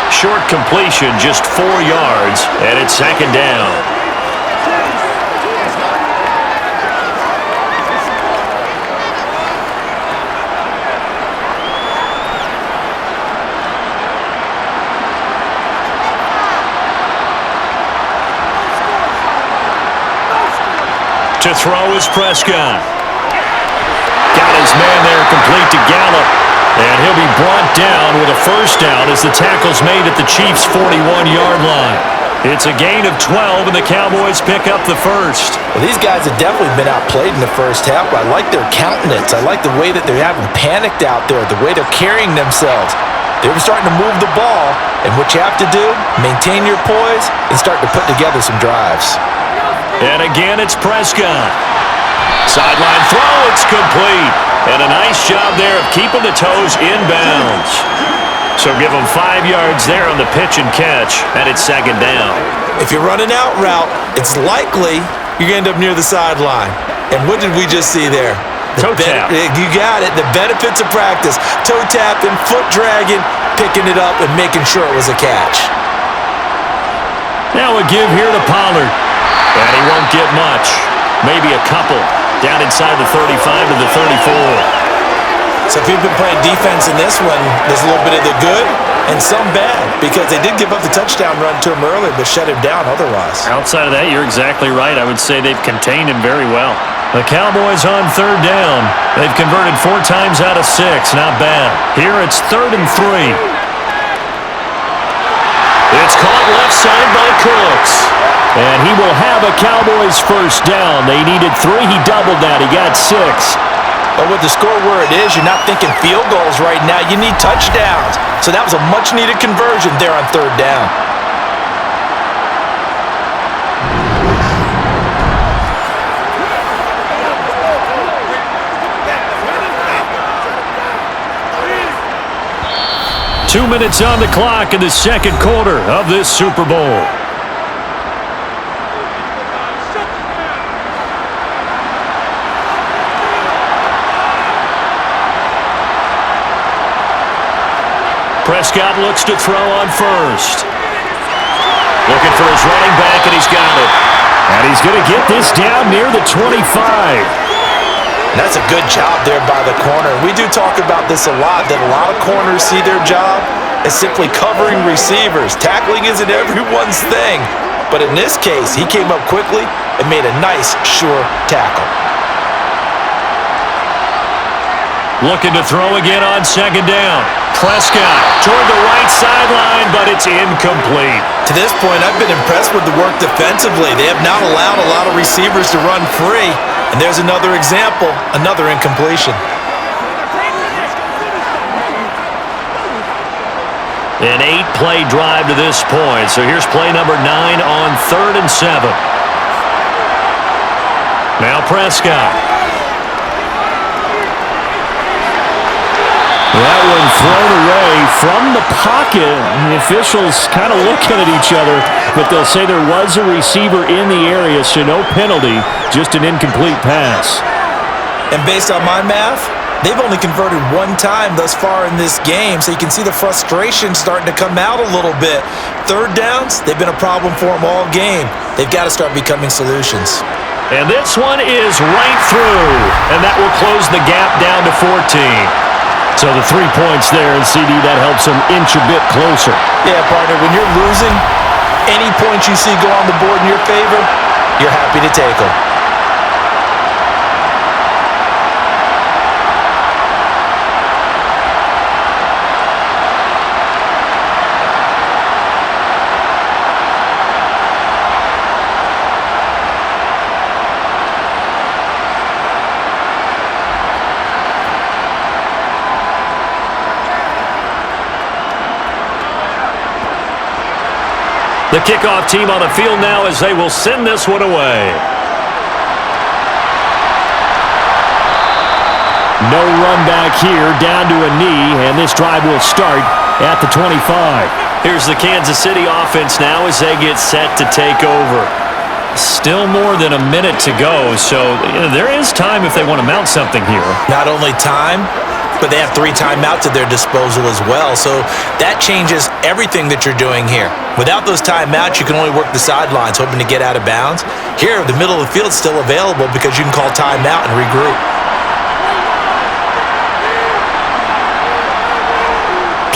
Short completion, just 4 yards, and it's 2nd down. To throw is Prescott. Got his man there complete to Gallup. And he'll be brought down with a first down as the tackle's made at the Chiefs' 41-yard line. It's a gain of 12, and the Cowboys pick up the first. Well, these guys have definitely been outplayed in the first half, but I like their countenance. I like the way that they're having panicked out there, the way they're carrying themselves. They were starting to move the ball, and what you have to do, maintain your poise and start to put together some drives. And again, it's Prescott. Sideline throw, it's complete. And a nice job there of keeping the toes inbounds. So give them 5 yards there on the pitch and catch, and it's second down. If you're running out route, it's likely you're going to end up near the sideline. And what did we just see there? Toe tap. You got it. The benefits of practice. Toe tapping, foot dragging, picking it up, and making sure it was a catch. Now a give here to Pollard. And he won't get much. Maybe a couple. Down inside the 35 to the 34. So if you've been playing defense in this one, there's a little bit of the good and some bad, because they did give up the touchdown run to him earlier, but shut him down otherwise. Outside of that, you're exactly right. I would say they've contained him very well. The Cowboys on third down. They've converted 4 times out of 6. Not bad. Here it's 3rd and 3. It's caught left side by Cooks. And he will have a Cowboys first down. They needed 3. He doubled that. He got 6. But with the score where it is, you're not thinking field goals right now. You need touchdowns. So that was a much-needed conversion there on third down. Two minutes on the clock in the second quarter of this Super Bowl. Prescott looks to throw on first. Looking for his running back, and he's got it. And he's going to get this down near the 25. That's a good job there by the corner. We do talk about this a lot, that a lot of corners see their job as simply covering receivers. Tackling isn't everyone's thing. But in this case, he came up quickly and made a nice, sure tackle. Looking to throw again on second down. Prescott toward the right sideline, but it's incomplete. To this point, I've been impressed with the work defensively. They have not allowed a lot of receivers to run free. And there's another example, another incompletion. An 8-play drive to this point. So here's play number 9 on 3rd and 7. Now Prescott. That one thrown away from the pocket. The officials kind of looking at each other, but they'll say there was a receiver in the area, so no penalty, just an incomplete pass. And based on my math, they've only converted 1 time thus far in this game, so you can see the frustration starting to come out a little bit. Third downs, they've been a problem for them all game. They've got to start becoming solutions. And this one is right through, and that will close the gap down to 14. So the 3 points there, and CD, that helps them inch a bit closer. Yeah, partner, when you're losing, any points you see go on the board in your favor, you're happy to take them. The kickoff team on the field now as they will send this one away. No run back here, down to a knee, and this drive will start at the 25. Here's the Kansas City offense now as they get set to take over. Still more than a minute to go, so there is time if they want to mount something here. Not only time, but they have 3 timeouts at their disposal as well. So that changes everything that you're doing here. Without those timeouts, you can only work the sidelines, hoping to get out of bounds. Here, the middle of the field's still available because you can call timeout and regroup.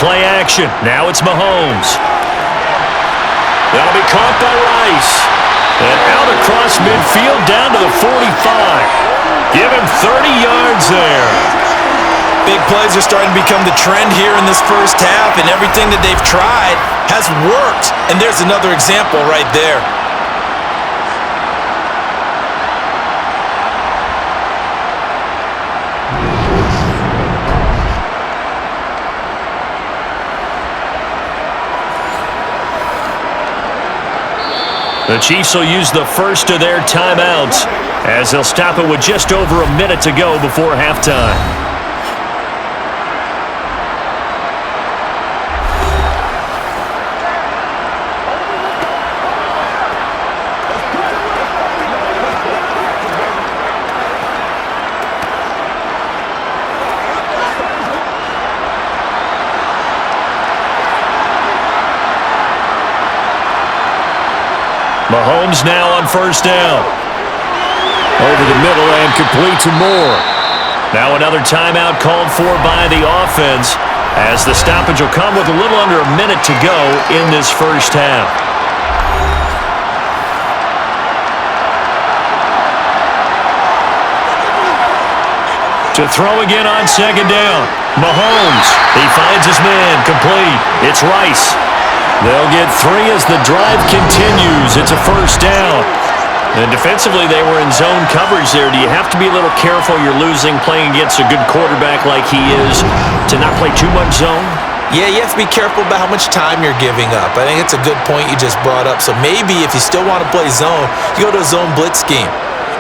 Play action. Now it's Mahomes. That'll be caught by Rice. And out across midfield down to the 45. Give him 30 yards there. Big plays are starting to become the trend here in this first half, and everything that they've tried has worked. And there's another example right there. The Chiefs will use the first of their timeouts as they'll stop it with just over a minute to go before halftime. Mahomes now on first down. Over the middle and complete to Moore. Now another timeout called for by the offense as the stoppage will come with a little under a minute to go in this first half. To throw again on second down. Mahomes. He finds his man. Complete. It's Rice. They'll get 3 as the drive continues. It's a first down. And defensively, they were in zone coverage there. Do you have to be a little careful you're losing playing against a good quarterback like he is to not play too much zone? Yeah, you have to be careful about how much time you're giving up. I think it's a good point you just brought up. So maybe if you still want to play zone, you go to a zone blitz scheme.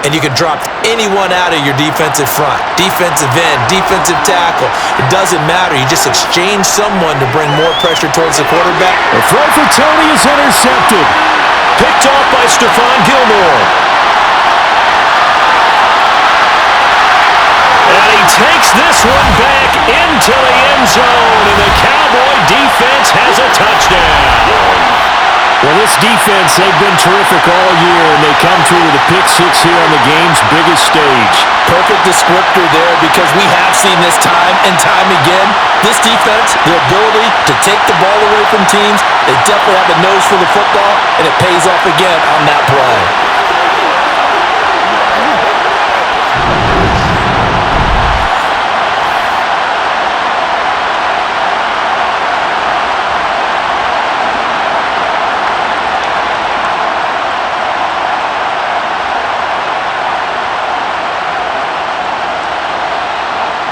And you can drop anyone out of your defensive front, defensive end, defensive tackle. It doesn't matter. You just exchange someone to bring more pressure towards the quarterback. The throw for Tony is intercepted. Picked off by Stephon Gilmore. And he takes this one back into the end zone. And the Cowboy defense has a touchdown. Well, this defense, they've been terrific all year, and they come through with a pick six here on the game's biggest stage. Perfect descriptor there because we have seen this time and time again. This defense, their ability to take the ball away from teams, they definitely have a nose for the football, and it pays off again on that play.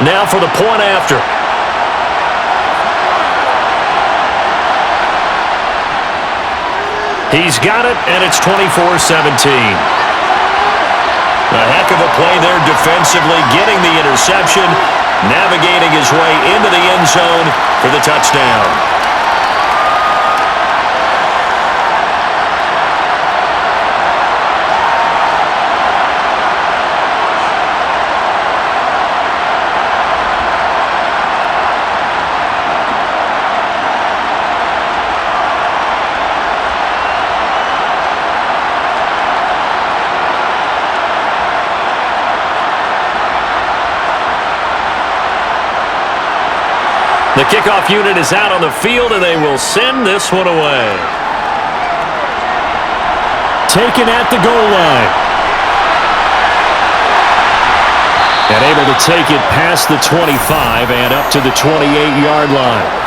Now for the point after. He's got it, and it's 24-17. A heck of a play there defensively, getting the interception, navigating his way into the end zone for the touchdown. The kickoff unit is out on the field, and they will send this one away. Taken at the goal line. And able to take it past the 25 and up to the 28-yard line.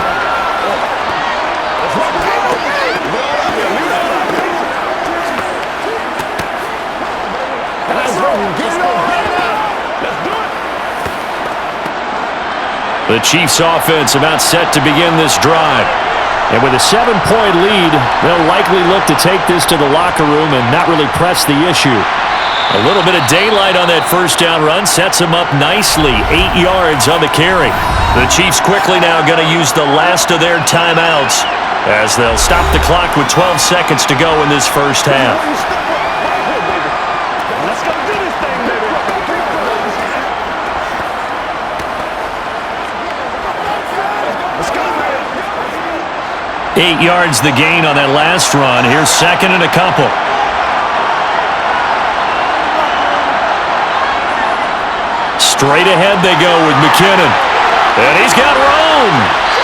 The Chiefs offense about set to begin this drive. And with a 7-point lead, they'll likely look to take this to the locker room and not really press the issue. A little bit of daylight on that first down run sets them up nicely. 8 yards on the carry. The Chiefs quickly now going to use the last of their timeouts as they'll stop the clock with 12 seconds to go in this first half. 8 yards the gain on that last run. Here's second and a couple. Straight ahead they go with McKinnon. And he's got room.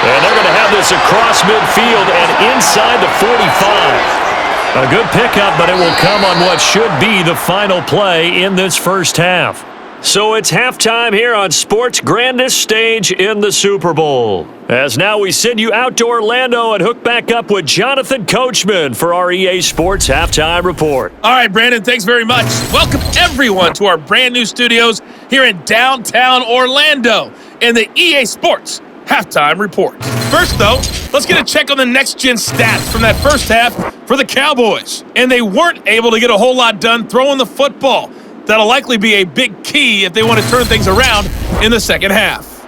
And they're going to have this across midfield and inside the 45. A good pickup, but it will come on what should be the final play in this first half. So it's halftime here on sports' grandest stage in the Super Bowl. As now we send you out to Orlando and hook back up with Jonathan Coachman for our EA Sports Halftime Report. All right, Brandon, thanks very much. Welcome everyone to our brand new studios here in downtown Orlando in the EA Sports Halftime Report. First, though, let's get a check on the next-gen stats from that first half for the Cowboys. And they weren't able to get a whole lot done throwing the football. That'll likely be a big key if they want to turn things around in the second half.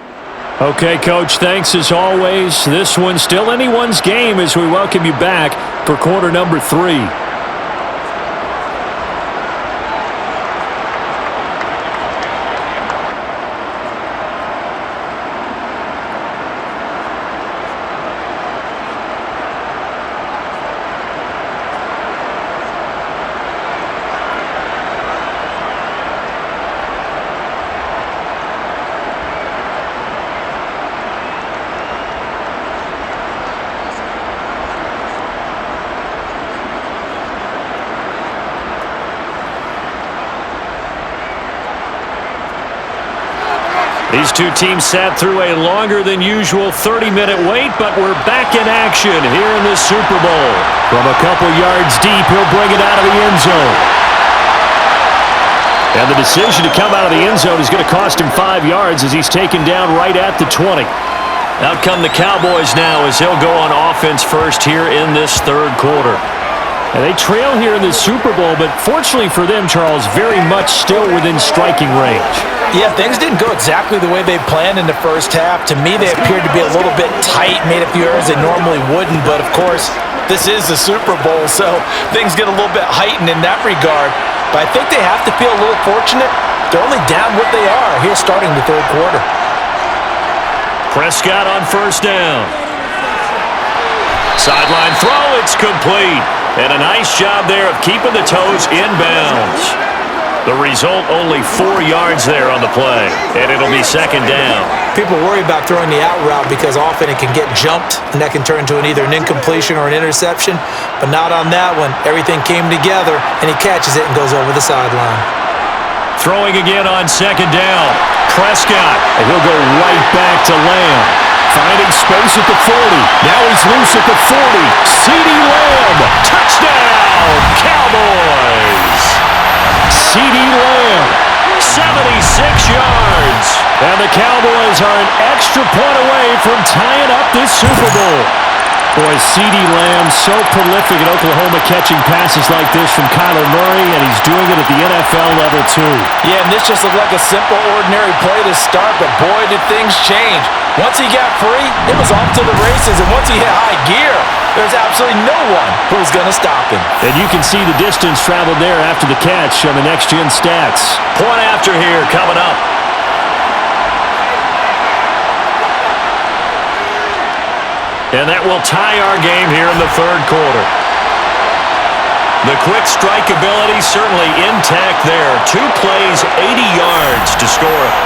Okay, Coach, thanks as always. This one's still anyone's game as we welcome you back for quarter number 3. These two teams sat through a longer than usual 30-minute wait, but we're back in action here in the Super Bowl. From a couple yards deep, he'll bring it out of the end zone. And the decision to come out of the end zone is going to cost him 5 yards as he's taken down right at the 20. Out come the Cowboys now as he'll go on offense first here in this third quarter. And they trail here in the Super Bowl, but fortunately for them, Charles, very much still within striking range. Yeah, things didn't go exactly the way they planned in the first half. To me, they appeared to be a little bit tight, made a few errors they normally wouldn't. But, of course, this is the Super Bowl, so things get a little bit heightened in that regard. But I think they have to feel a little fortunate. They're only down what they are here starting the third quarter. Prescott on first down. Sideline throw, it's complete. And a nice job there of keeping the toes inbounds. The result, only 4 yards there on the play, and it'll be second down. People worry about throwing the out route because often it can get jumped, and that can turn into either an incompletion or an interception, but not on that one. Everything came together, and he catches it and goes over the sideline. Throwing again on second down. Prescott, and he'll go right back to Lamb. Finding space at the 40. Now he's loose at the 40. CeeDee Lamb. Touchdown, Cowboys. CeeDee Lamb, 76 yards. And the Cowboys are an extra point away from tying up this Super Bowl. Boy, CeeDee Lamb so prolific at Oklahoma catching passes like this from Kyler Murray, and he's doing it at the NFL level too. Yeah, and this just looked like a simple, ordinary play to start, but boy, did things change. Once he got free, it was off to the races, and once he hit high gear, there's absolutely no one who was going to stop him. And you can see the distance traveled there after the catch on the next-gen stats. Point after here coming up. And that will tie our game here in the third quarter. The quick strike ability certainly intact there. 2 plays, 80 yards to score it.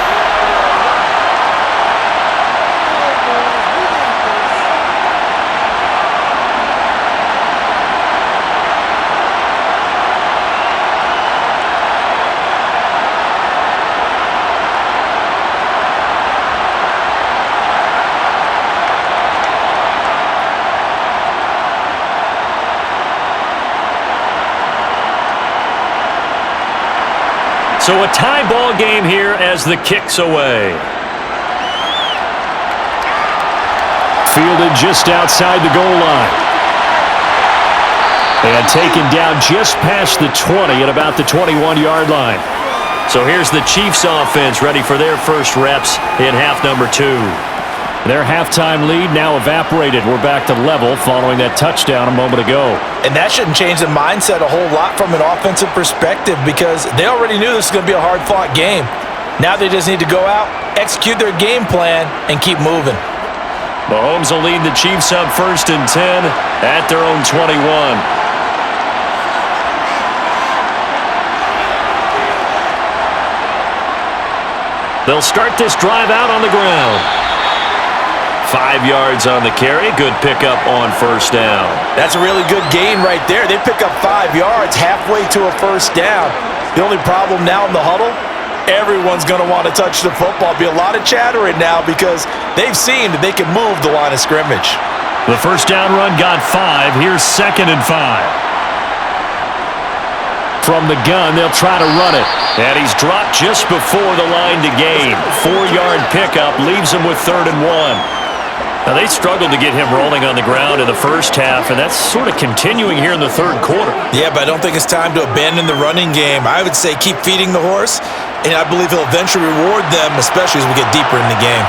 So a tie ball game here as the kick's away. Fielded just outside the goal line. And taken down just past the 20 at about the 21-yard line. So here's the Chiefs offense ready for their first reps in half number 2. Their halftime lead now evaporated. We're back to level following that touchdown a moment ago. And that shouldn't change the mindset a whole lot from an offensive perspective because they already knew this was going to be a hard-fought game. Now they just need to go out, execute their game plan, and keep moving. Mahomes will lead the Chiefs up 1st and 10 at their own 21. They'll start this drive out on the ground. 5 yards on the carry. Good pickup on first down. That's a really good gain right there. They pick up 5 yards halfway to a first down. The only problem now in the huddle, everyone's going to want to touch the football. Be a lot of chatter right now because they've seen that they can move the line of scrimmage. The first down run got 5. Here's 2nd and 5. From the gun, they'll try to run it. And he's dropped just before the line to gain. 4-yard pickup leaves him with 3rd and 1. Now, they struggled to get him rolling on the ground in the first half, and that's sort of continuing here in the third quarter. Yeah, but I don't think it's time to abandon the running game. I would say keep feeding the horse, and I believe he'll eventually reward them, especially as we get deeper in the game.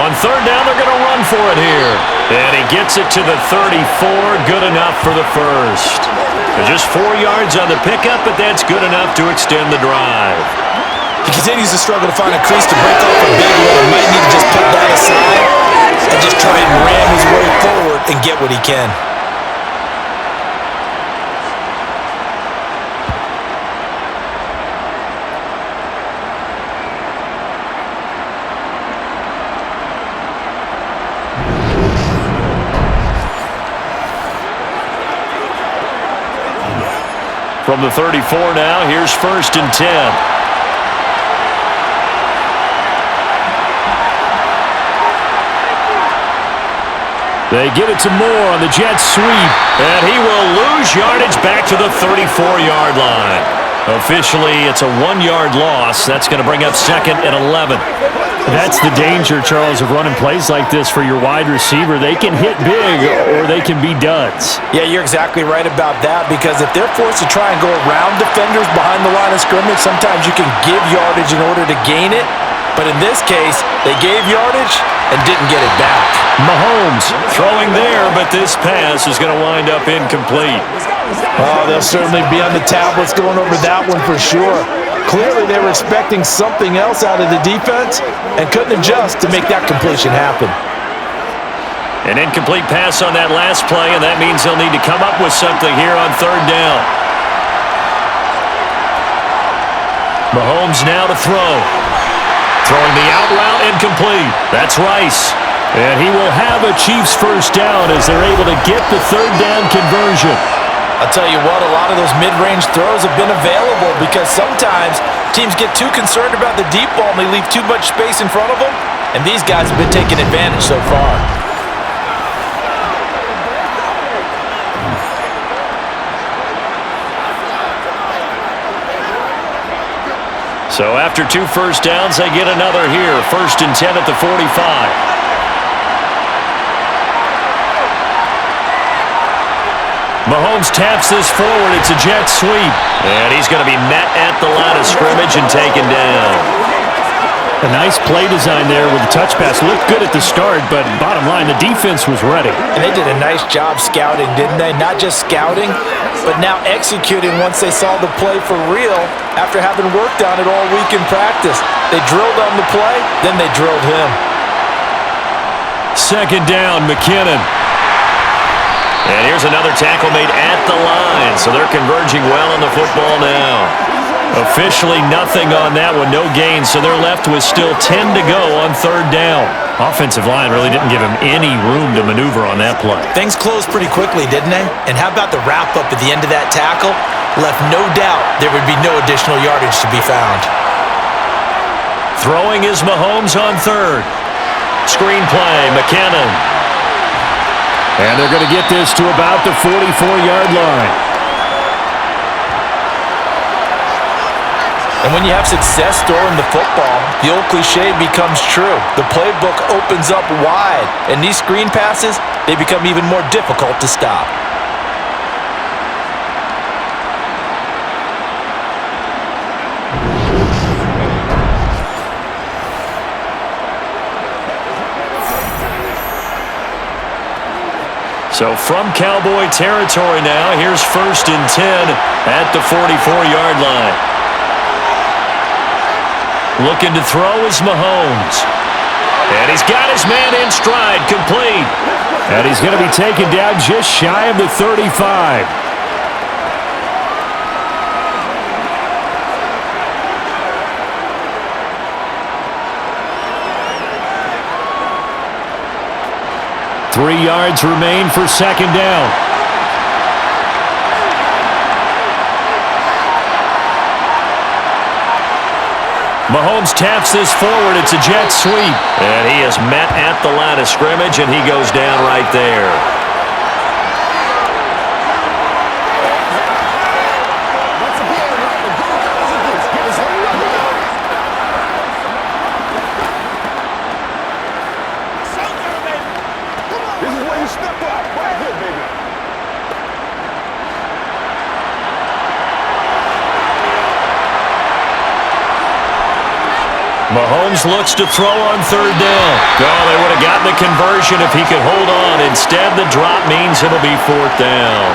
On 3rd down, they're going to run for it here. And he gets it to the 34, good enough for the first. Just 4 yards on the pickup, but that's good enough to extend the drive. He continues to struggle to find a crease to break off a big one. Might need to just put that aside and just try and ram his way forward and get what he can. From the 34 now, here's 1st and 10. They get it to Moore on the jet sweep, and he will lose yardage back to the 34-yard line. Officially, it's a 1-yard loss. That's going to bring up 2nd and 11. That's the danger, Charles, of running plays like this for your wide receiver. They can hit big or they can be duds. Yeah, you're exactly right about that because if they're forced to try and go around defenders behind the line of scrimmage, sometimes you can give yardage in order to gain it. But in this case, they gave yardage and didn't get it back. Mahomes throwing there, but this pass is going to wind up incomplete. Oh, they'll certainly be on the tablets going over that one for sure. Clearly, they were expecting something else out of the defense and couldn't adjust to make that completion happen. An incomplete pass on that last play, and that means they'll need to come up with something here on 3rd down. Mahomes now to throw. Throwing the out route incomplete. That's Rice. And he will have a Chiefs first down as they're able to get the 3rd down conversion. I'll tell you what, a lot of those mid-range throws have been available because sometimes teams get too concerned about the deep ball and they leave too much space in front of them, and these guys have been taking advantage so far. So after 2 first downs, they get another here. 1st and 10 at the 45. Mahomes taps this forward. It's a jet sweep. And he's going to be met at the line of scrimmage and taken down. A nice play design there with the touch pass. Looked good at the start, but bottom line, the defense was ready. And they did a nice job scouting, didn't they? Not just scouting, but now executing once they saw the play for real after having worked on it all week in practice. They drilled on the play, then they drilled him. 2nd down, McKinnon. And here's another tackle made at the line, so they're converging well on the football now. Officially nothing on that one, no gain, so they're left with still 10 to go on 3rd down. Offensive line really didn't give him any room to maneuver on that play. Things closed pretty quickly, didn't they? And how about the wrap-up at the end of that tackle? Left no doubt there would be no additional yardage to be found. Throwing is Mahomes on 3rd. Screen play, McKinnon. And they're going to get this to about the 44-yard line. And when you have success throwing the football, the old cliche becomes true. The playbook opens up wide, and these screen passes, they become even more difficult to stop. So from Cowboy territory now, here's 1st and 10 at the 44-yard line. Looking to throw is Mahomes. And he's got his man in stride, complete. And he's going to be taken down just shy of the 35. Three yards remain for 2nd down. Mahomes taps this forward. It's a jet sweep. And he is met at the line of scrimmage, and he goes down right there. Mahomes looks to throw on third down. Oh, they would have gotten the conversion if he could hold on. Instead, the drop means it'll be fourth down.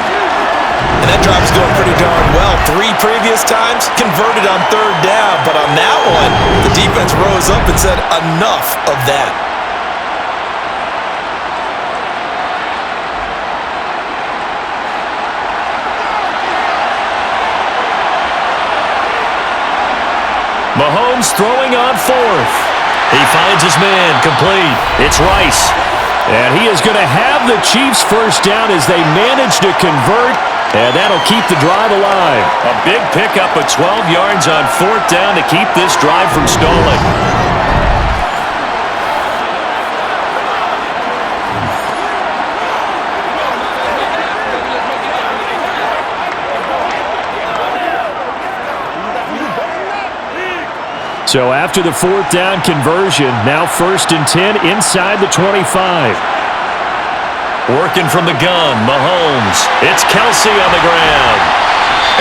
And that drop's going pretty darn well. 3 previous times, converted on third down. But on that one, the defense rose up and said, enough of that. Mahomes throwing on fourth. He finds his man, complete. It's Rice. And he is going to have the Chiefs first down as they manage to convert, and that'll keep the drive alive. A big pickup of 12 yards on fourth down to keep this drive from stalling. So after the fourth down conversion, now 1st and 10 inside the 25. Working from the gun, Mahomes. It's Kelsey on the ground.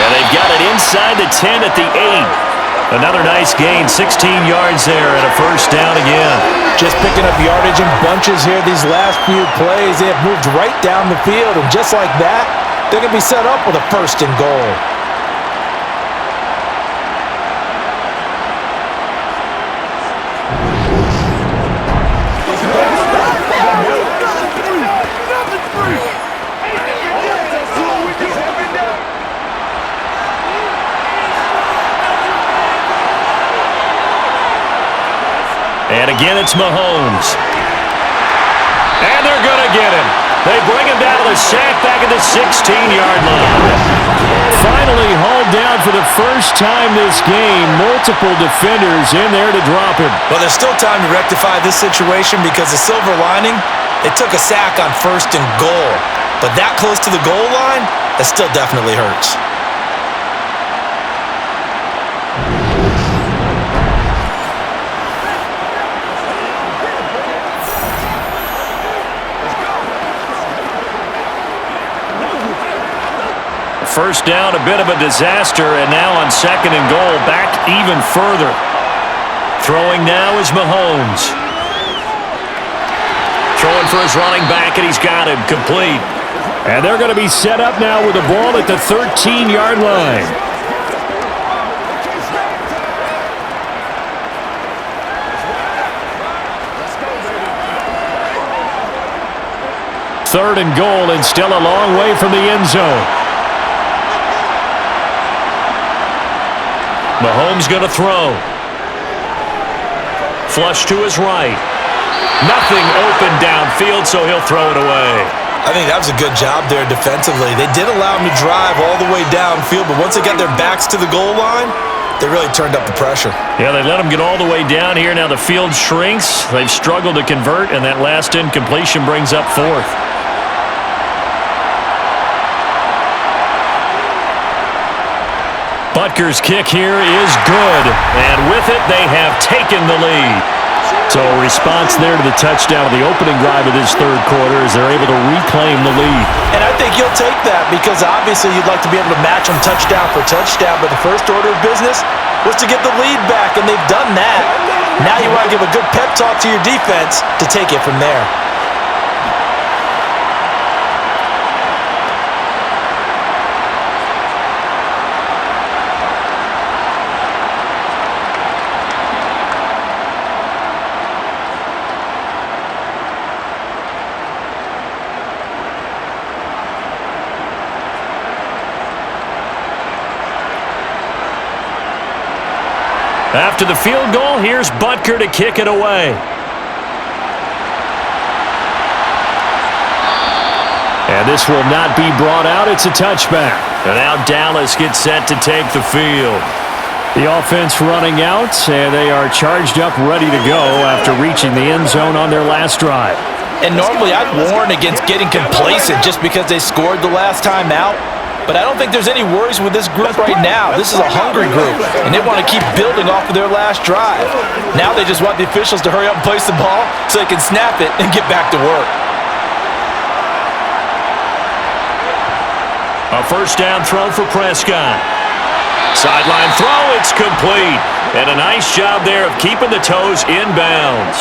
And they've got it inside the 10 at the 8. Another nice gain, 16 yards there and a first down again. Just picking up yardage in bunches here these last few plays. They have moved right down the field, and just like that, they're going to be set up with a 1st and goal. And again, it's Mahomes. And they're going to get him. They bring him down to the sack back at the 16-yard line. Finally hauled down for the first time this game. Multiple defenders in there to drop him. Well, there's still time to rectify this situation because the silver lining, it took a sack on 1st and goal. But that close to the goal line, that still definitely hurts. First down, a bit of a disaster, and now on 2nd and goal, back even further. Throwing now is Mahomes. Throwing for his running back, and he's got him complete. And they're going to be set up now with the ball at the 13-yard line. Third and goal, and still a long way from the end zone. Mahomes going to throw. Flush to his right. Nothing open downfield, so he'll throw it away. I think that was a good job there defensively. They did allow him to drive all the way downfield, but once they got their backs to the goal line, they really turned up the pressure. Yeah, they let him get all the way down here. Now the field shrinks. They've struggled to convert, and that last incompletion brings up 4th. Butker's kick here is good, and with it, they have taken the lead. So a response there to the touchdown of the opening drive of this third quarter as they're able to reclaim the lead. And I think you'll take that because obviously you'd like to be able to match them touchdown for touchdown, but the first order of business was to get the lead back, and they've done that. Now you want to give a good pep talk to your defense to take it from there. After the field goal, here's Butker to kick it away. And this will not be brought out. It's a touchback. And now Dallas gets set to take the field. The offense running out, and they are charged up, ready to go after reaching the end zone on their last drive. And normally I'd warn against getting complacent just because they scored the last time out. But I don't think there's any worries with this group right now. This is a hungry group, and they want to keep building off of their last drive. Now they just want the officials to hurry up and place the ball so they can snap it and get back to work. A first down throw for Prescott. Sideline throw, it's complete. And a nice job there of keeping the toes in bounds.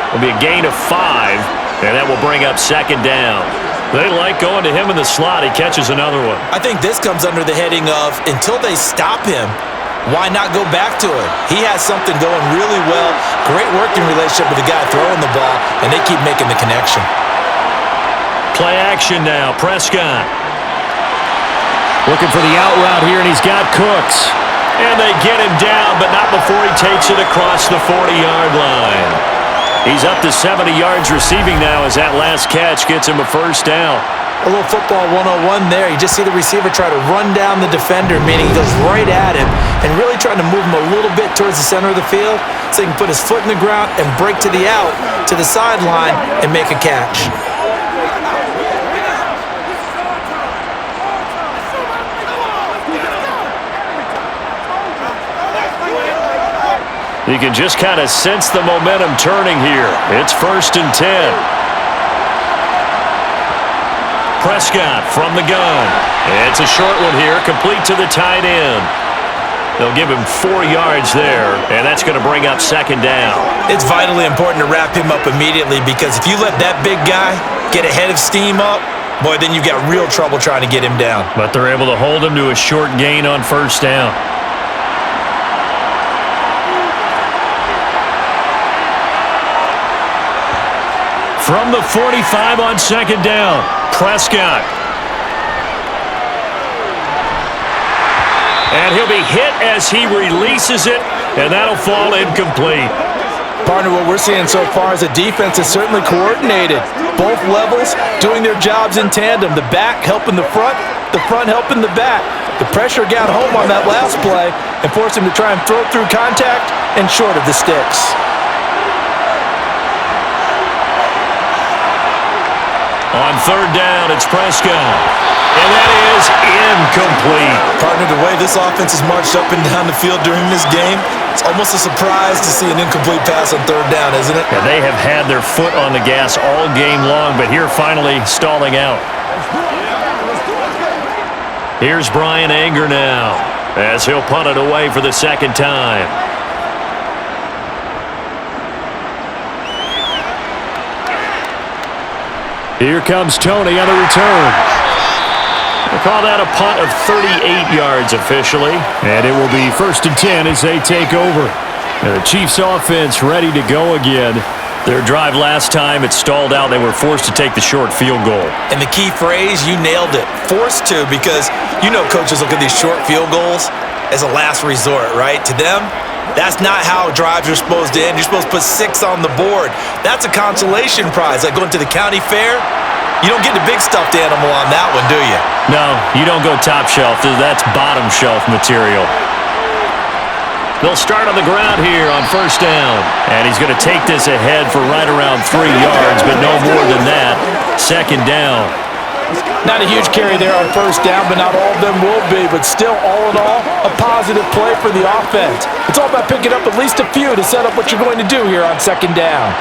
It'll be a gain of 5, and that will bring up second down. They like going to him in the slot. He catches another one. I think this comes under the heading of until they stop him, why not go back to him? He has something going really well. Great working relationship with the guy throwing the ball, and they keep making the connection. Play action now, Prescott. Looking for the out route here, and he's got Cooks. And they get him down, but not before he takes it across the 40-yard line. He's up to 70 yards receiving now as that last catch gets him a first down. A little football 101 there. You just see the receiver try to run down the defender, meaning he goes right at him and really trying to move him a little bit towards the center of the field so he can put his foot in the ground and break to the out, to the sideline, and make a catch. You can just kind of sense the momentum turning here. It's 1st and 10. Prescott from the gun. It's a short one here, complete to the tight end. They'll give him 4 yards there, and that's going to bring up second down. It's vitally important to wrap him up immediately because if you let that big guy get a head of steam up, boy, then you've got real trouble trying to get him down. But they're able to hold him to a short gain on first down. From the 45 on second down, Prescott. And he'll be hit as he releases it, and that'll fall incomplete. Partner, what we're seeing so far is the defense is certainly coordinated. Both levels doing their jobs in tandem. The back helping the front helping the back. The pressure got home on that last play and forced him to try and throw through contact and short of the sticks. On third down, it's Prescott. And that is incomplete. Partner, the way this offense has marched up and down the field during this game, it's almost a surprise to see an incomplete pass on third down, isn't it? Yeah, they have had their foot on the gas all game long, but here finally stalling out. Here's Brian Anger now, as he'll punt it away for the second time. Here comes Tony on the return. We'll call that a punt of 38 yards officially. And it will be 1st and 10 as they take over. And the Chiefs offense ready to go again. Their drive last time, it stalled out. They were forced to take the short field goal. And the key phrase, you nailed it. Forced to, because you know coaches look at these short field goals as a last resort, right? To them, that's not how drives are supposed to end. You're supposed to put 6 on the board. That's a consolation prize. Like going to the county fair, you don't get the big stuffed animal on that one, do you? No, you don't go top shelf. That's bottom shelf material. They'll start on the ground here on first down. And he's going to take this ahead for right around 3 yards, but no more than that. Second down. Not a huge carry there on first down, but not all of them will be. But still, all in all, a positive play for the offense. It's all about picking up at least a few to set up what you're going to do here on second down.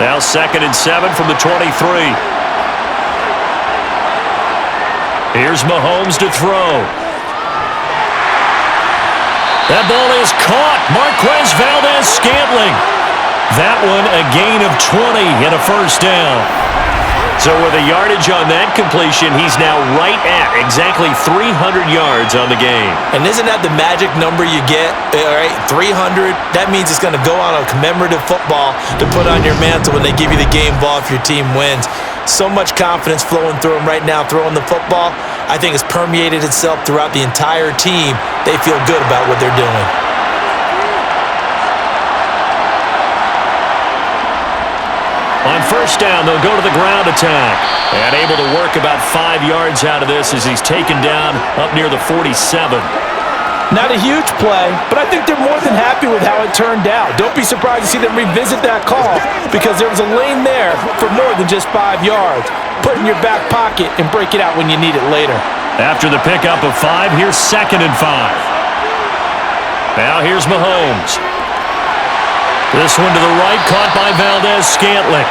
Now 2nd and 7 from the 23. Here's Mahomes to throw. That ball is caught. Marquez Valdez-Scantling. That one a gain of 20 and a first down. So with a yardage on that completion, he's now right at exactly 300 yards on the game. And isn't that the magic number you get? All right, 300. That means it's going to go on a commemorative football to put on your mantle when they give you the game ball if your team wins. So much confidence flowing through him right now, throwing the football. I think it's permeated itself throughout the entire team. They feel good about what they're doing. On first down, they'll go to the ground attack. And able to work about 5 yards out of this as he's taken down up near the 47. Not a huge play, but I think they're more than happy with how it turned out. Don't be surprised to see them revisit that call because there was a lane there for more than just 5 yards. Put it in your back pocket and break it out when you need it later. After the pickup of 5, here's 2nd and 5. Now here's Mahomes. This one to the right, caught by Valdez-Scantling.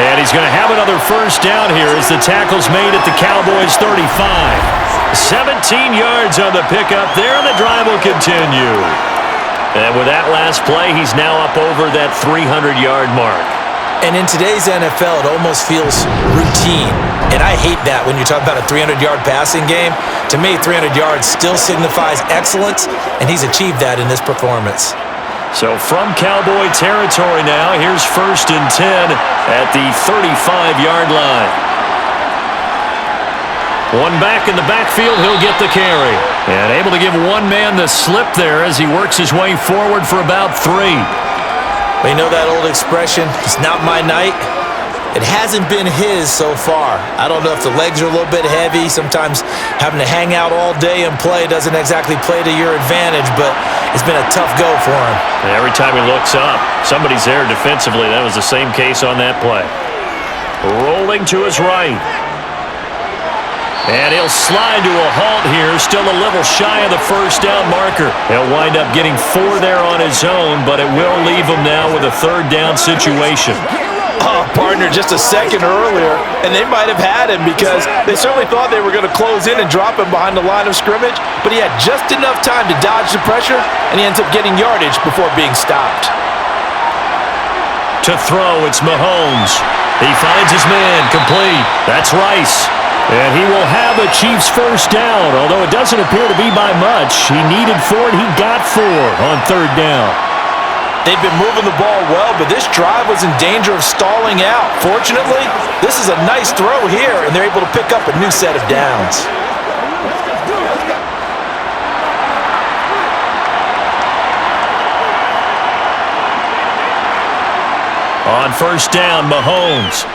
And he's going to have another first down here as the tackle's made at the Cowboys' 35. 17 yards on the pickup there, and the drive will continue. And with that last play, he's now up over that 300-yard mark. And in today's NFL, it almost feels routine. And I hate that when you're talking about a 300-yard passing game. To me, 300 yards still signifies excellence, and he's achieved that in this performance. So from Cowboy territory now, here's 1st and 10 at the 35-yard line. One back in the backfield, he'll get the carry. And able to give one man the slip there as he works his way forward for about 3. Well, you know that old expression, it's not my night? It hasn't been his so far. I don't know if the legs are a little bit heavy. Sometimes having to hang out all day and play doesn't exactly play to your advantage, but it's been a tough go for him. And every time he looks up, somebody's there defensively. That was the same case on that play. Rolling to his right. And he'll slide to a halt here, still a little shy of the first down marker. He'll wind up getting 4 there on his own, but it will leave him now with a 3rd down situation. Oh, partner, just a second earlier, and they might have had him because they certainly thought they were going to close in and drop him behind the line of scrimmage, but he had just enough time to dodge the pressure, and he ends up getting yardage before being stopped. To throw, it's Mahomes. He finds his man, complete. That's Rice. And he will have the Chiefs' first down, although it doesn't appear to be by much. He needed 4, and he got 4 on 3rd down. They've been moving the ball well, but this drive was in danger of stalling out. Fortunately, this is a nice throw here, and they're able to pick up a new set of downs. On 1st down, Mahomes.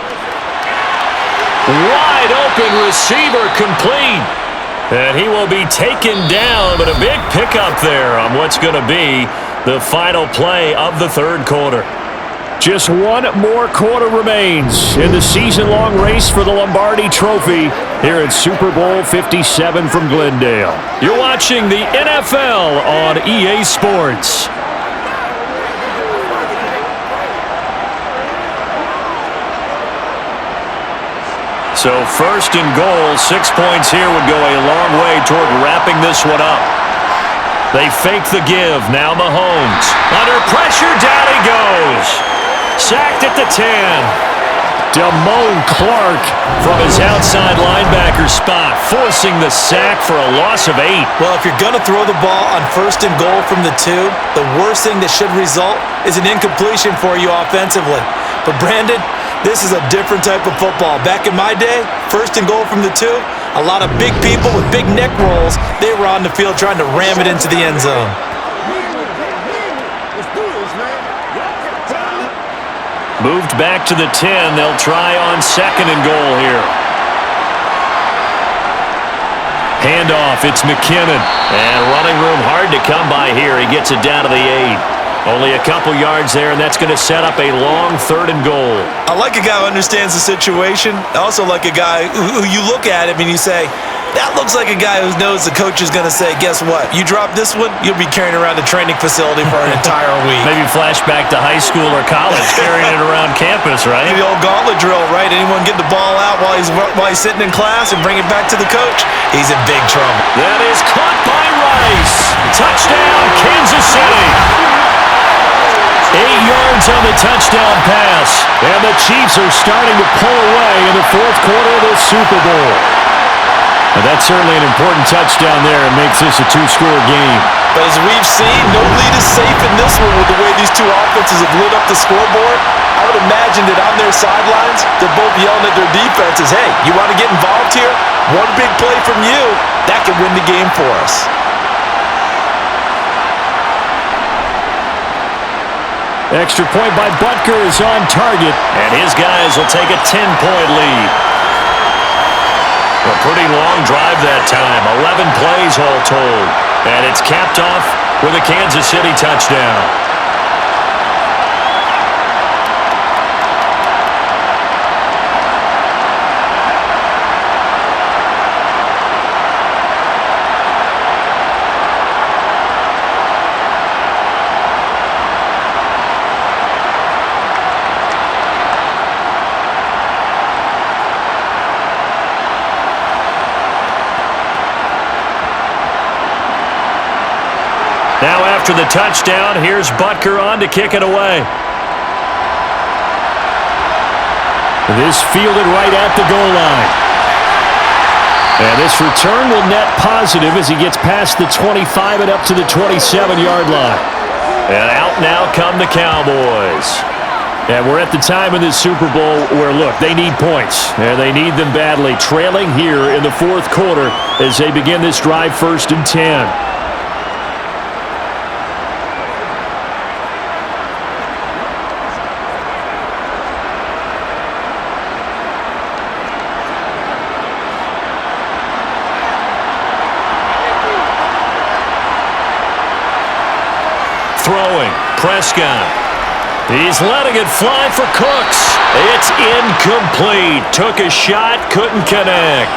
Wide open receiver complete. And he will be taken down, but a big pickup there on what's going to be the final play of the 3rd quarter. Just one more quarter remains in the season-long race for the Lombardi Trophy here at Super Bowl 57 from Glendale. You're watching the NFL on EA Sports. So 1st and goal, 6 points here would go a long way toward wrapping this one up. They fake the give. Now Mahomes. Under pressure, down he goes. Sacked at the 10. Damone Clark from his outside linebacker spot, forcing the sack for a loss of 8. Well, if you're going to throw the ball on 1st and goal from the 2, the worst thing that should result is an incompletion for you offensively. But Brandon, this is a different type of football. Back in my day, 1st and goal from the 2, a lot of big people with big neck rolls, they were on the field trying to ram it into the end zone. Moved back to the 10. They'll try on 2nd and goal here. Handoff, it's McKinnon. And running room hard to come by here. He gets it down to the 8. Only a couple yards there, and that's going to set up a long 3rd and goal. I like a guy who understands the situation. I also like a guy who you look at him and you say, that looks like a guy who knows the coach is going to say, guess what? You drop this one, you'll be carrying around the training facility for an entire week. Maybe flashback to high school or college, carrying it around campus, right? The old gauntlet drill, right? Anyone get the ball out while he's sitting in class and bring it back to the coach? He's in big trouble. That is caught by Rice. Touchdown, Kansas City. 8 yards on the touchdown pass. And the Chiefs are starting to pull away in the 4th quarter of the Super Bowl. And that's certainly an important touchdown there and makes this a 2-score game. But as we've seen, no lead is safe in this one with the way these two offenses have lit up the scoreboard. I would imagine that on their sidelines, they're both yelling at their defenses, hey, you want to get involved here? One big play from you, that could win the game for us. Extra point by Butker is on target, and his guys will take a 10-point lead. A pretty long drive that time, 11 plays all told. And it's capped off with a Kansas City touchdown. Now after the touchdown, here's Butker on to kick it away. This fielded right at the goal line. And this return will net positive as he gets past the 25 and up to the 27-yard line. And out now come the Cowboys. And we're at the time in this Super Bowl where, look, they need points. And they need them badly. Trailing here in the fourth quarter as they begin this drive 1st and 10. Throwing, Prescott. He's letting it fly for Cooks. It's incomplete. Took a shot, couldn't connect.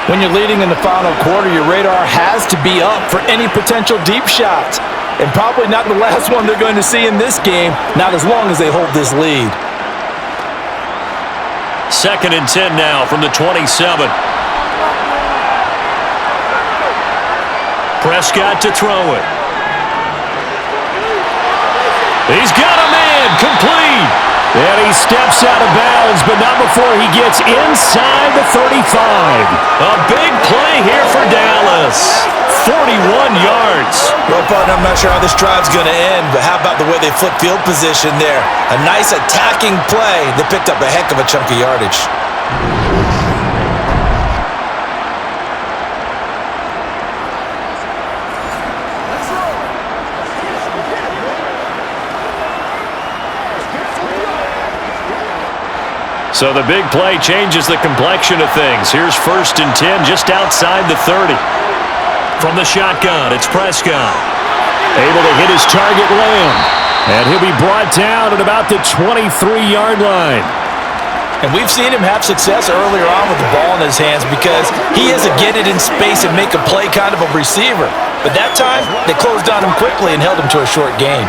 When you're leading in the final quarter, your radar has to be up for any potential deep shots. And probably not the last one they're going to see in this game, not as long as they hold this lead. 2nd and 10 now from the 27. Prescott to throw it. He's got a man, complete. And he steps out of bounds, but not before he gets inside the 35. A big play here for Dallas. 41 yards. Well, partner, I'm not sure how this drive's going to end, but how about the way they flip field position there? A nice attacking play that picked up a heck of a chunk of yardage. So the big play changes the complexion of things. Here's 1st and 10 just outside the 30. From the shotgun, it's Prescott. Able to hit his target, Lamb. And he'll be brought down at about the 23-yard line. And we've seen him have success earlier on with the ball in his hands because he is a get it in space and make a play kind of a receiver. But that time, they closed on him quickly and held him to a short gain.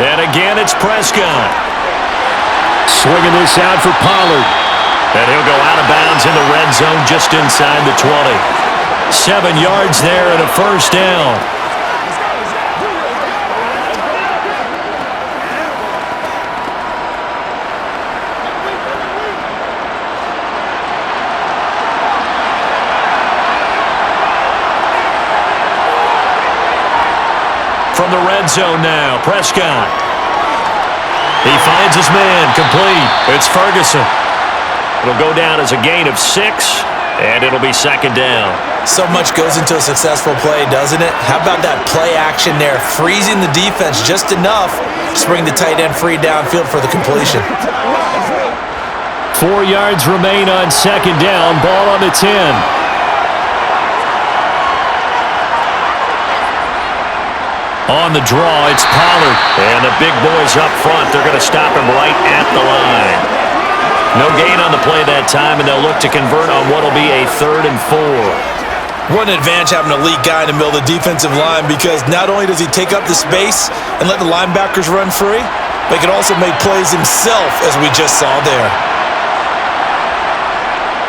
And again, it's Prescott. Swinging this out for Pollard. And he'll go out of bounds in the red zone just inside the 20. 7 yards there and a 1st down. From the red zone now, Prescott. He finds his man, complete. It's Ferguson. It'll go down as a gain of 6, and it'll be 2nd down. So much goes into a successful play, doesn't it? How about that play action there, freezing the defense just enough to bring the tight end free downfield for the completion. 4 yards remain on 2nd down, ball on the 10. On the draw, it's Pollard. And the big boys up front, they're going to stop him right at the line. No gain on the play that time, and they'll look to convert on what will be a 3rd and 4. What an advantage having an elite guy in the middle of the defensive line because not only does he take up the space and let the linebackers run free, but he can also make plays himself, as we just saw there.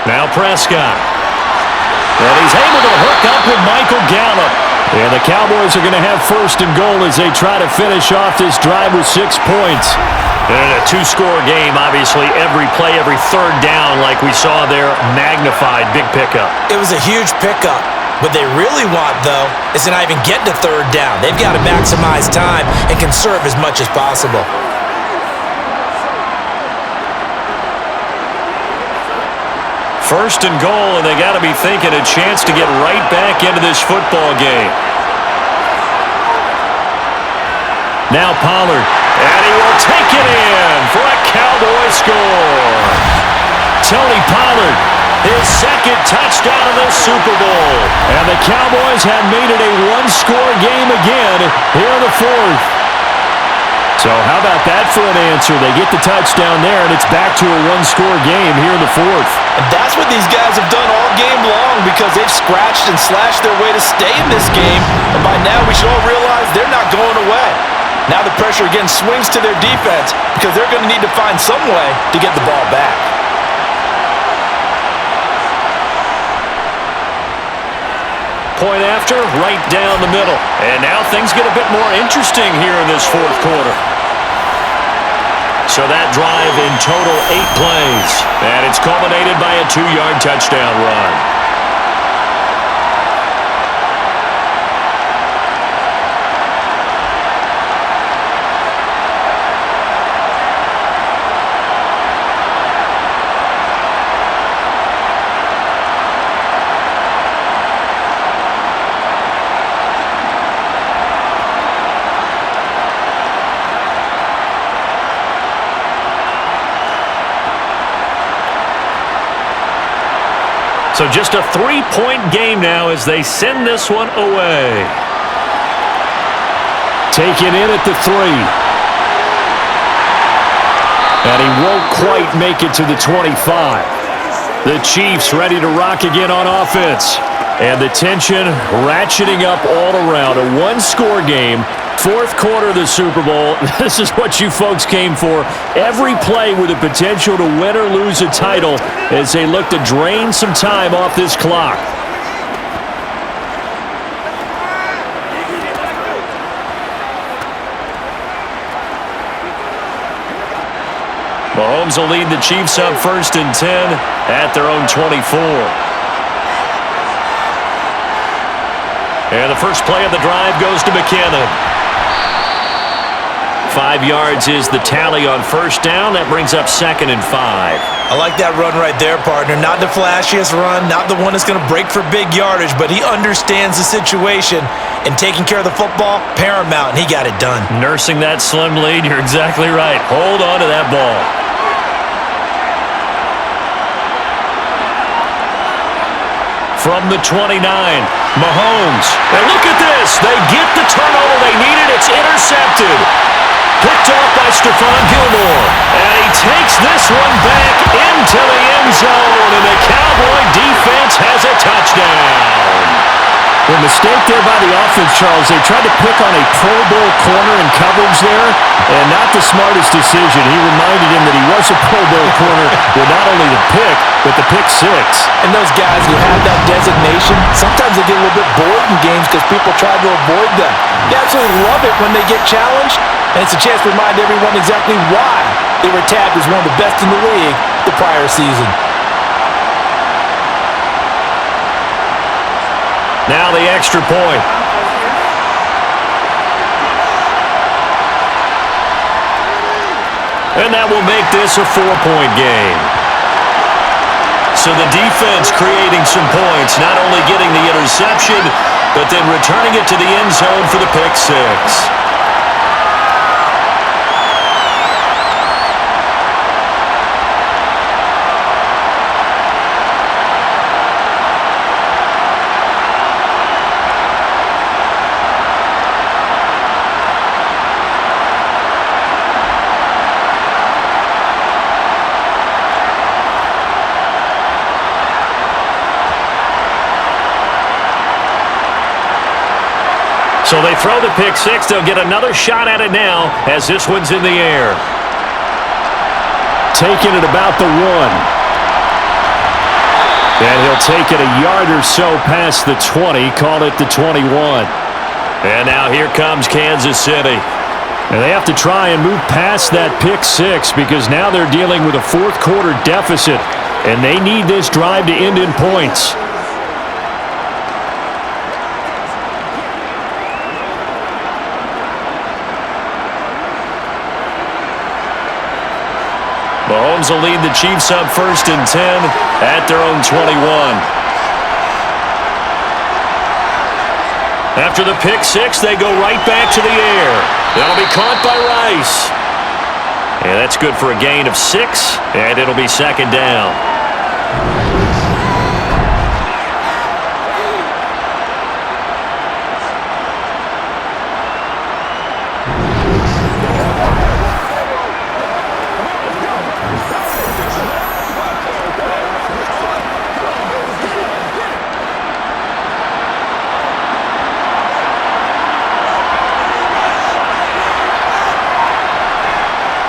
Now Prescott. And he's able to hook up with Michael Gallup. And the Cowboys are going to have 1st and goal as they try to finish off this drive with 6 points. And a 2-score game, obviously, every play, every 3rd down, like we saw there, magnified, big pickup. It was a huge pickup. What they really want, though, is to not even get to 3rd down. They've got to maximize time and conserve as much as possible. First and goal, and they got to be thinking a chance to get right back into this football game. Now Pollard, And he will take it in for a Cowboy score. Tony Pollard, his second touchdown of the Super Bowl. And the Cowboys have made it a one-score game again here in the fourth. So how about that for an answer? They get the touchdown there, and it's back to a one-score game here in the fourth. And that's what these guys have done all game long because they've scratched and slashed their way to stay in this game. And by now we should all realize they're not going away. Now the pressure again swings to their defense because they're going to need to find some way to get the ball back. Point after, right down the middle. And now things get a bit more interesting here in this fourth quarter. So that drive in total 8 plays. And it's culminated by a 2-yard touchdown run. So just a 3-point game now as they send this one away. Taken in at the 3. And he won't quite make it to the 25. The Chiefs ready to rock again on offense. And the tension ratcheting up all around. A one-score game. Fourth quarter of the Super Bowl. This is what you folks came for. Every play with the potential to win or lose a title as they look to drain some time off this clock. Mahomes will lead the Chiefs up 1st and 10 at their own 24. And the first play of the drive goes to McKinnon. 5 yards is the tally on first down. That brings up 2nd and 5. I like that run right there, partner. Not the flashiest run, not the one that's going to break for big yardage, but he understands the situation, and taking care of the football, paramount, and he got it done. Nursing that slim lead, you're exactly right. Hold on to that ball. From the 29, Mahomes. And look at this. They get the turnover they needed. It's intercepted. Picked off by Stephon Gilmore. And he takes this one back into the end zone. And the Cowboy defense has a touchdown. The mistake there by the offense, Charles, they tried to pick on a Pro Bowl corner in coverage there, and not the smartest decision. He reminded him that he was a Pro Bowl corner with not only the pick, but the pick 6. And those guys who have that designation, sometimes they get a little bit bored in games because people try to avoid them. They absolutely love it when they get challenged, and it's a chance to remind everyone exactly why they were tagged as one of the best in the league the prior season. Now the extra point. And that will make this a 4-point game. So the defense creating some points, not only getting the interception, but then returning it to the end zone for the pick 6. So they throw the pick 6. They'll get another shot at it now as this one's in the air. Taking it about the 1. And he'll take it a yard or so past the 20. Call it the 21. And now here comes Kansas City. And they have to try and move past that pick 6 because now they're dealing with a fourth quarter deficit. And they need this drive to end in points. Mahomes will lead the Chiefs up 1st and 10 at their own 21. After the pick six, they go right back to the air. That'll be caught by Rice. And that's good for a gain of 6, and it'll be second down.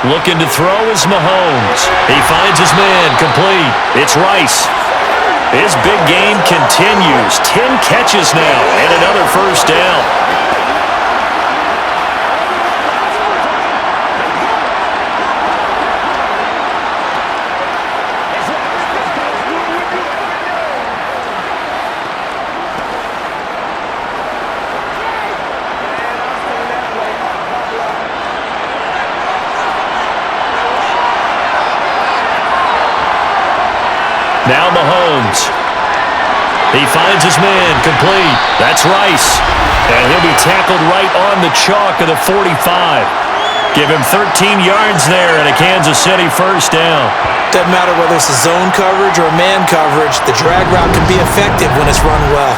Looking to throw is Mahomes. He finds his man complete. It's Rice. His big game continues. 10 catches now and another first down. Now Mahomes. He finds his man complete. That's Rice. And he'll be tackled right on the chalk of the 45. Give him 13 yards there and a Kansas City first down. Doesn't matter whether it's a zone coverage or man coverage, the drag route can be effective when it's run well.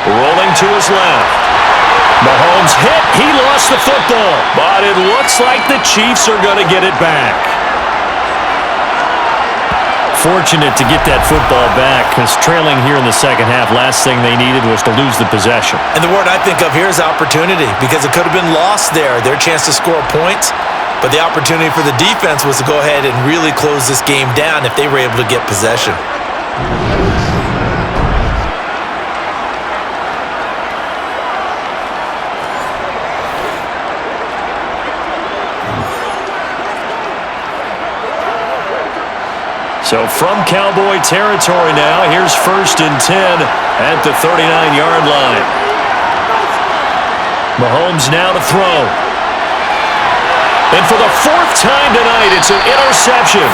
Rolling to his left. Mahomes hit. He lost the football. But it looks like the Chiefs are going to get it back. Fortunate to get that football back because trailing here in the second half, last thing they needed was to lose the possession. And the word I think of here is opportunity because it could have been lost there. Their chance to score points. But the opportunity for the defense was to go ahead and really close this game down if they were able to get possession. So from Cowboy territory now, here's 1st and 10 at the 39-yard line. Mahomes now to throw. And for the 4th time tonight, it's an interception.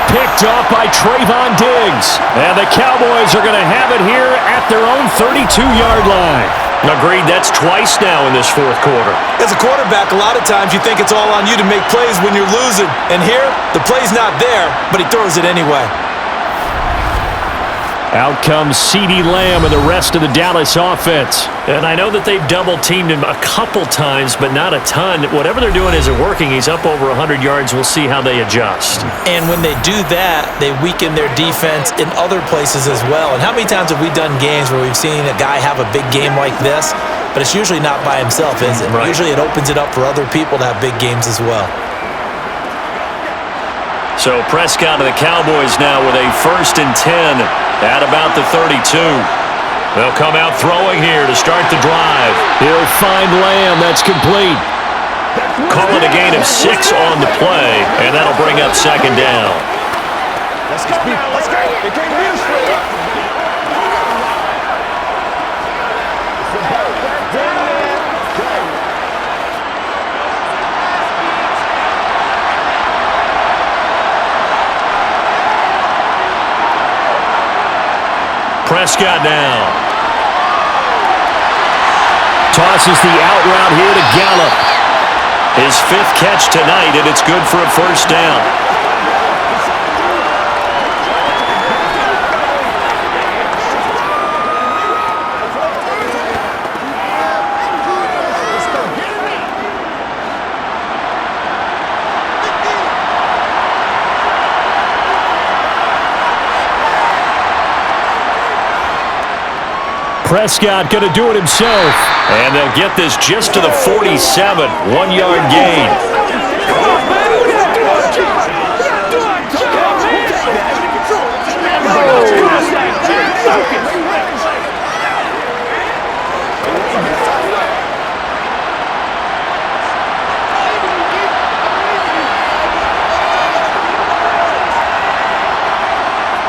Picked off by Trayvon Diggs. And the Cowboys are going to have it here at their own 32-yard line. Agreed, that's twice now in this 4th quarter. As a quarterback, a lot of times you think it's all on you to make plays when you're losing. And here, the play's not there, but he throws it anyway. Out comes CeeDee Lamb and the rest of the Dallas offense. And I know that they've double-teamed him a couple times, but not a ton. Whatever they're doing isn't working. He's up over 100 yards. We'll see how they adjust. And when they do that, they weaken their defense in other places as well. And how many times have we done games where we've seen a guy have a big game like this, but it's usually not by himself, is it? Right. Usually it opens it up for other people to have big games as well. So Prescott and the Cowboys now with a 1st and 10 at about the 32. They'll come out throwing here to start the drive. He'll find Lamb. That's complete. Call it a gain of 6 on the play, and that'll bring up second down. Let's go. They can't beat us straight up. Prescott now. Tosses the out route here to Gallup. His 5th catch tonight, and it's good for a first down. Prescott going to do it himself. And they'll get this just to the 47. 1-yard gain.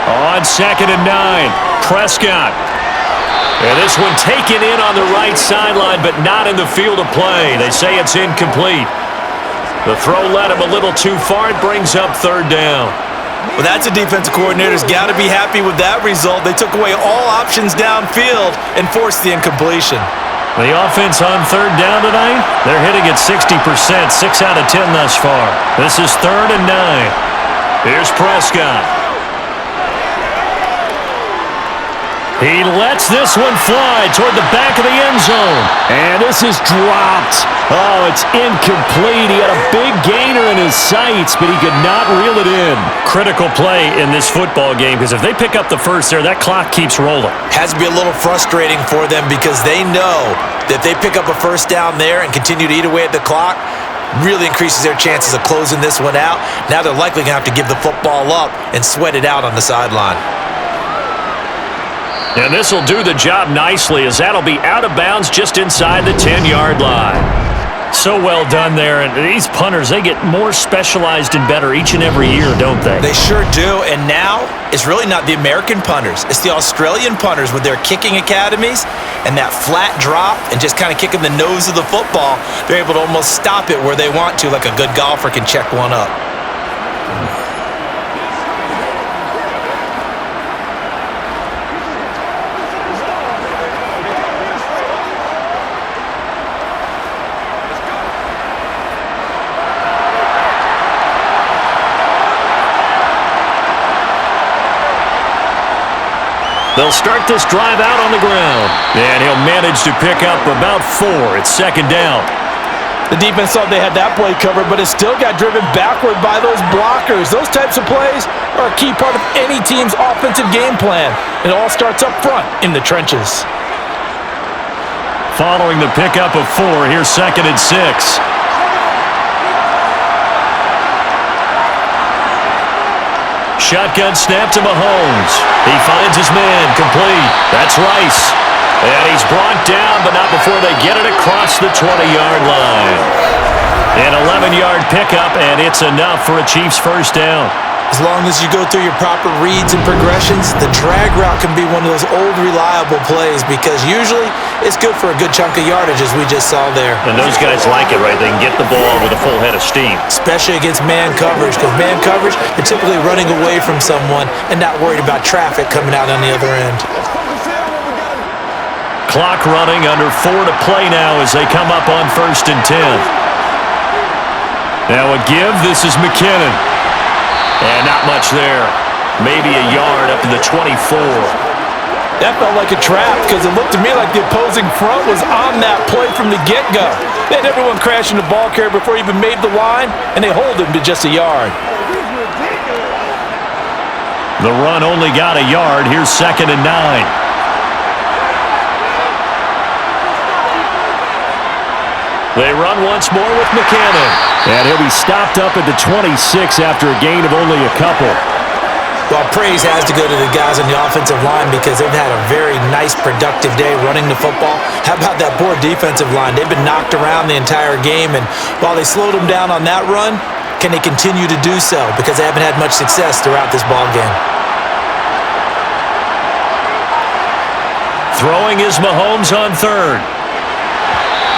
On on 2nd and 9. Prescott. And this one taken in on the right sideline, but not in the field of play. They say it's incomplete. The throw led him a little too far. It brings up 3rd down. Well, that's a defensive coordinator's got to be happy with that result. They took away all options downfield and forced the incompletion. The offense on 3rd down tonight, they're hitting at 60%, 6 out of 10 thus far. This is 3rd and 9. Here's Prescott. He lets this one fly toward the back of the end zone. And this is dropped. Oh, it's incomplete. He had a big gainer in his sights, but he could not reel it in. Critical play in this football game, because if they pick up the first there, that clock keeps rolling. Has to be a little frustrating for them because they know that if they pick up a first down there and continue to eat away at the clock, really increases their chances of closing this one out. Now they're likely going to have to give the football up and sweat it out on the sideline. And this will do the job nicely, as that'll be out of bounds just inside the 10-yard line. So well done there. And these punters, they get more specialized and better each and every year, don't they? They sure do. And now it's really not the American punters. It's the Australian punters with their kicking academies and that flat drop and just kind of kicking the nose of the football. They're able to almost stop it where they want to, like a good golfer can check one up. They'll start this drive out on the ground. And he'll manage to pick up about 4. It's 2nd down. The defense thought they had that play covered, but it still got driven backward by those blockers. Those types of plays are a key part of any team's offensive game plan. It all starts up front in the trenches. Following the pickup of 4, here's 2nd and 6. Shotgun snap to Mahomes. He finds his man, complete. That's Rice. And he's brought down, but not before they get it across the 20-yard line. An 11-yard pickup, and it's enough for a Chiefs first down. As long as you go through your proper reads and progressions, the drag route can be one of those old reliable plays because usually it's good for a good chunk of yardage, as we just saw there. And those guys like it, right? They can get the ball with a full head of steam. Especially against man coverage, because man coverage, they're typically running away from someone and not worried about traffic coming out on the other end. Clock running, under 4 to play now as they come up on 1st and 10. Now a give, this is McKinnon. And not much there. Maybe a yard up to the 24. That felt like a trap because it looked to me like the opposing front was on that play from the get-go. They had everyone crashing the ball carrier before he even made the line, and they hold him to just a yard. The run only got a yard. Here's 2nd and 9. They run once more with McKinnon. And he'll be stopped up at the 26 after a gain of only a couple. Well, praise has to go to the guys on the offensive line because they've had a very nice, productive day running the football. How about that poor defensive line? They've been knocked around the entire game, and while they slowed them down on that run, can they continue to do so? Because they haven't had much success throughout this ball game. Throwing is Mahomes on 3rd.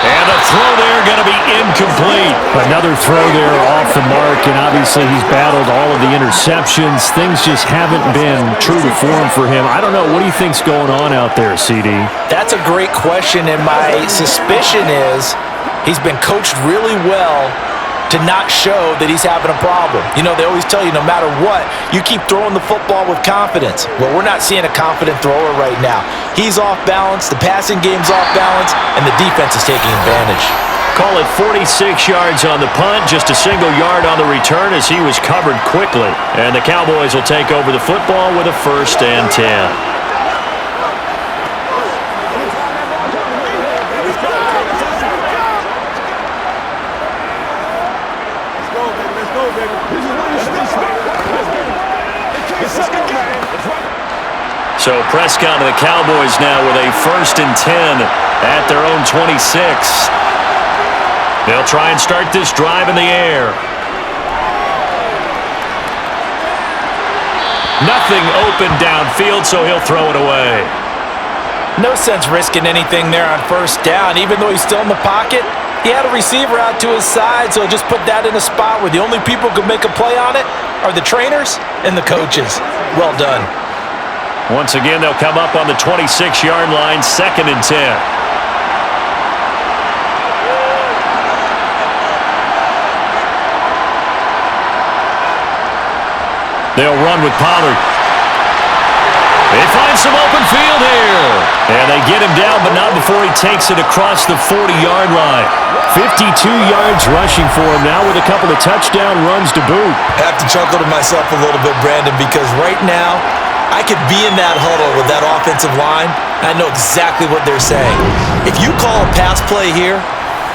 And the throw there going to be incomplete. Another throw there off the mark, and obviously he's battled all of the interceptions. Things just haven't been true to form for him. I don't know. What do you think's going on out there, CD? That's a great question, and my suspicion is he's been coached really well to not show that he's having a problem. You know, they always tell you no matter what, you keep throwing the football with confidence. Well, we're not seeing a confident thrower right now. He's off balance, the passing game's off balance, and the defense is taking advantage. Call it 46 yards on the punt, just a single yard on the return as he was covered quickly. And the Cowboys will take over the football with a 1st and 10. So Prescott and the Cowboys now with a 1st and 10 at their own 26. They'll try and start this drive in the air. Nothing open downfield, so he'll throw it away. No sense risking anything there on first down. Even though he's still in the pocket, he had a receiver out to his side, so just put that in a spot where the only people who could make a play on it are the trainers and the coaches. Well done. Once again, they'll come up on the 26-yard line, 2nd and 10. They'll run with Pollard. They find some open field here. And they get him down, but not before he takes it across the 40-yard line. 52 yards rushing for him now with a couple of touchdown runs to boot. I have to chuckle to myself a little bit, Brandon, because right now I could be in that huddle with that offensive line. I know exactly what they're saying. If you call a pass play here,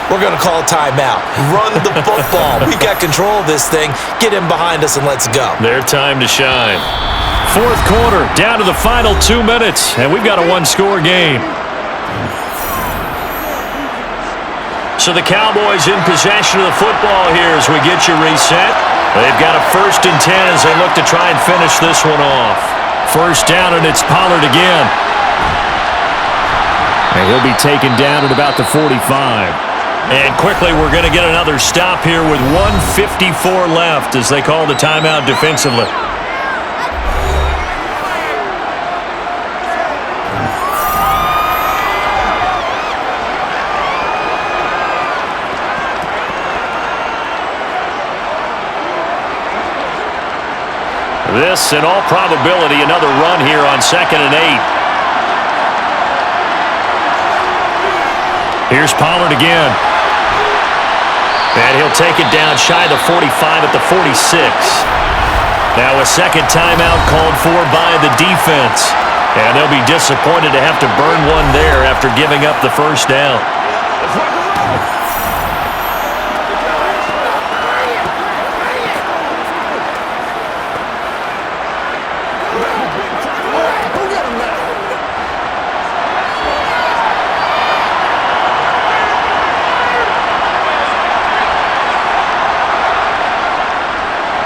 we're going to call a timeout. Run the football. We've got control of this thing. Get him behind us and let's go. Their time to shine. 4th quarter, down to the final 2 minutes, and we've got a one-score game. So the Cowboys in possession of the football here as we get you reset. They've got a 1st and 10 as they look to try and finish this one off. 1st down, and it's Pollard again. And he'll be taken down at about the 45. And quickly, we're going to get another stop here with 1:54 left as they call the timeout defensively. This, in all probability, another run here on 2nd and 8. Here's Pollard again. And he'll take it down shy of the 45 at the 46. Now a 2nd timeout called for by the defense. And they'll be disappointed to have to burn one there after giving up the 1st down.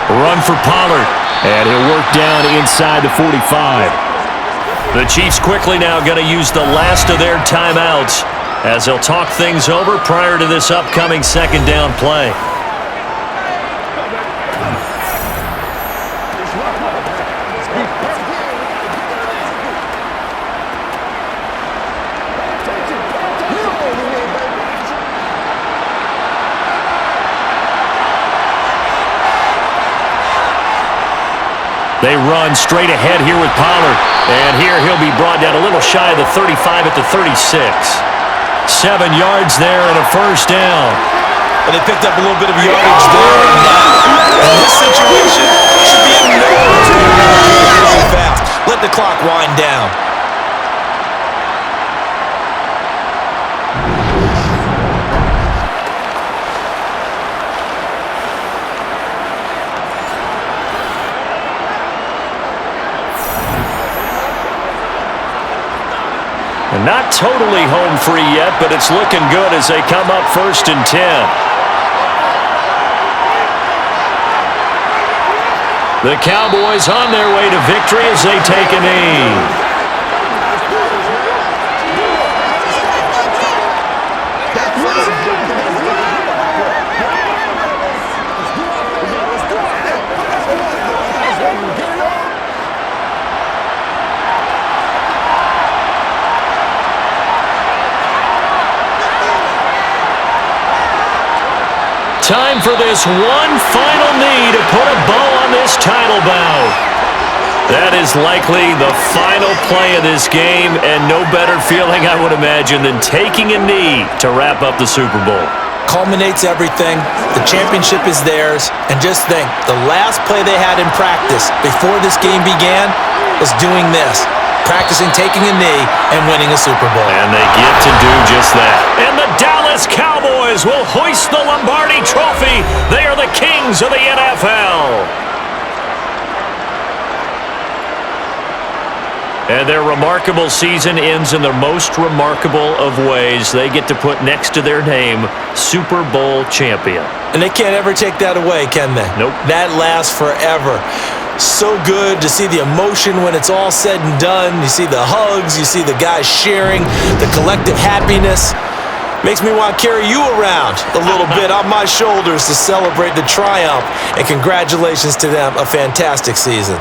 Run for Pollard, and he'll work down inside the 45. The Chiefs quickly now going to use the last of their timeouts as they'll talk things over prior to this upcoming 2nd down play. They run straight ahead here with Pollard. And here he'll be brought down a little shy of the 35 at the 36. 7 yards there and a 1st down. And they picked up a little bit of yardage there. In this situation, should be in no fast. Let the clock wind down. Not totally home free yet, but it's looking good as they come up 1st and 10. The Cowboys on their way to victory as they take a knee. Time for this one final knee to put a bow on this title bout. That is likely the final play of this game, and no better feeling, I would imagine, than taking a knee to wrap up the Super Bowl. Culminates everything. The championship is theirs. And just think, the last play they had in practice before this game began was doing this. Practicing taking a knee and winning a Super Bowl. And they get to do just that. And the Dallas Cowboys will hoist the Lombardi Trophy. They are the kings of the NFL. And their remarkable season ends in the most remarkable of ways. They get to put next to their name, Super Bowl champion. And they can't ever take that away, can they? Nope. That lasts forever. So good to see the emotion when it's all said and done. You see the hugs, you see the guys sharing, the collective happiness. Makes me want to carry you around a little bit on my shoulders to celebrate the triumph. And congratulations to them, a fantastic season.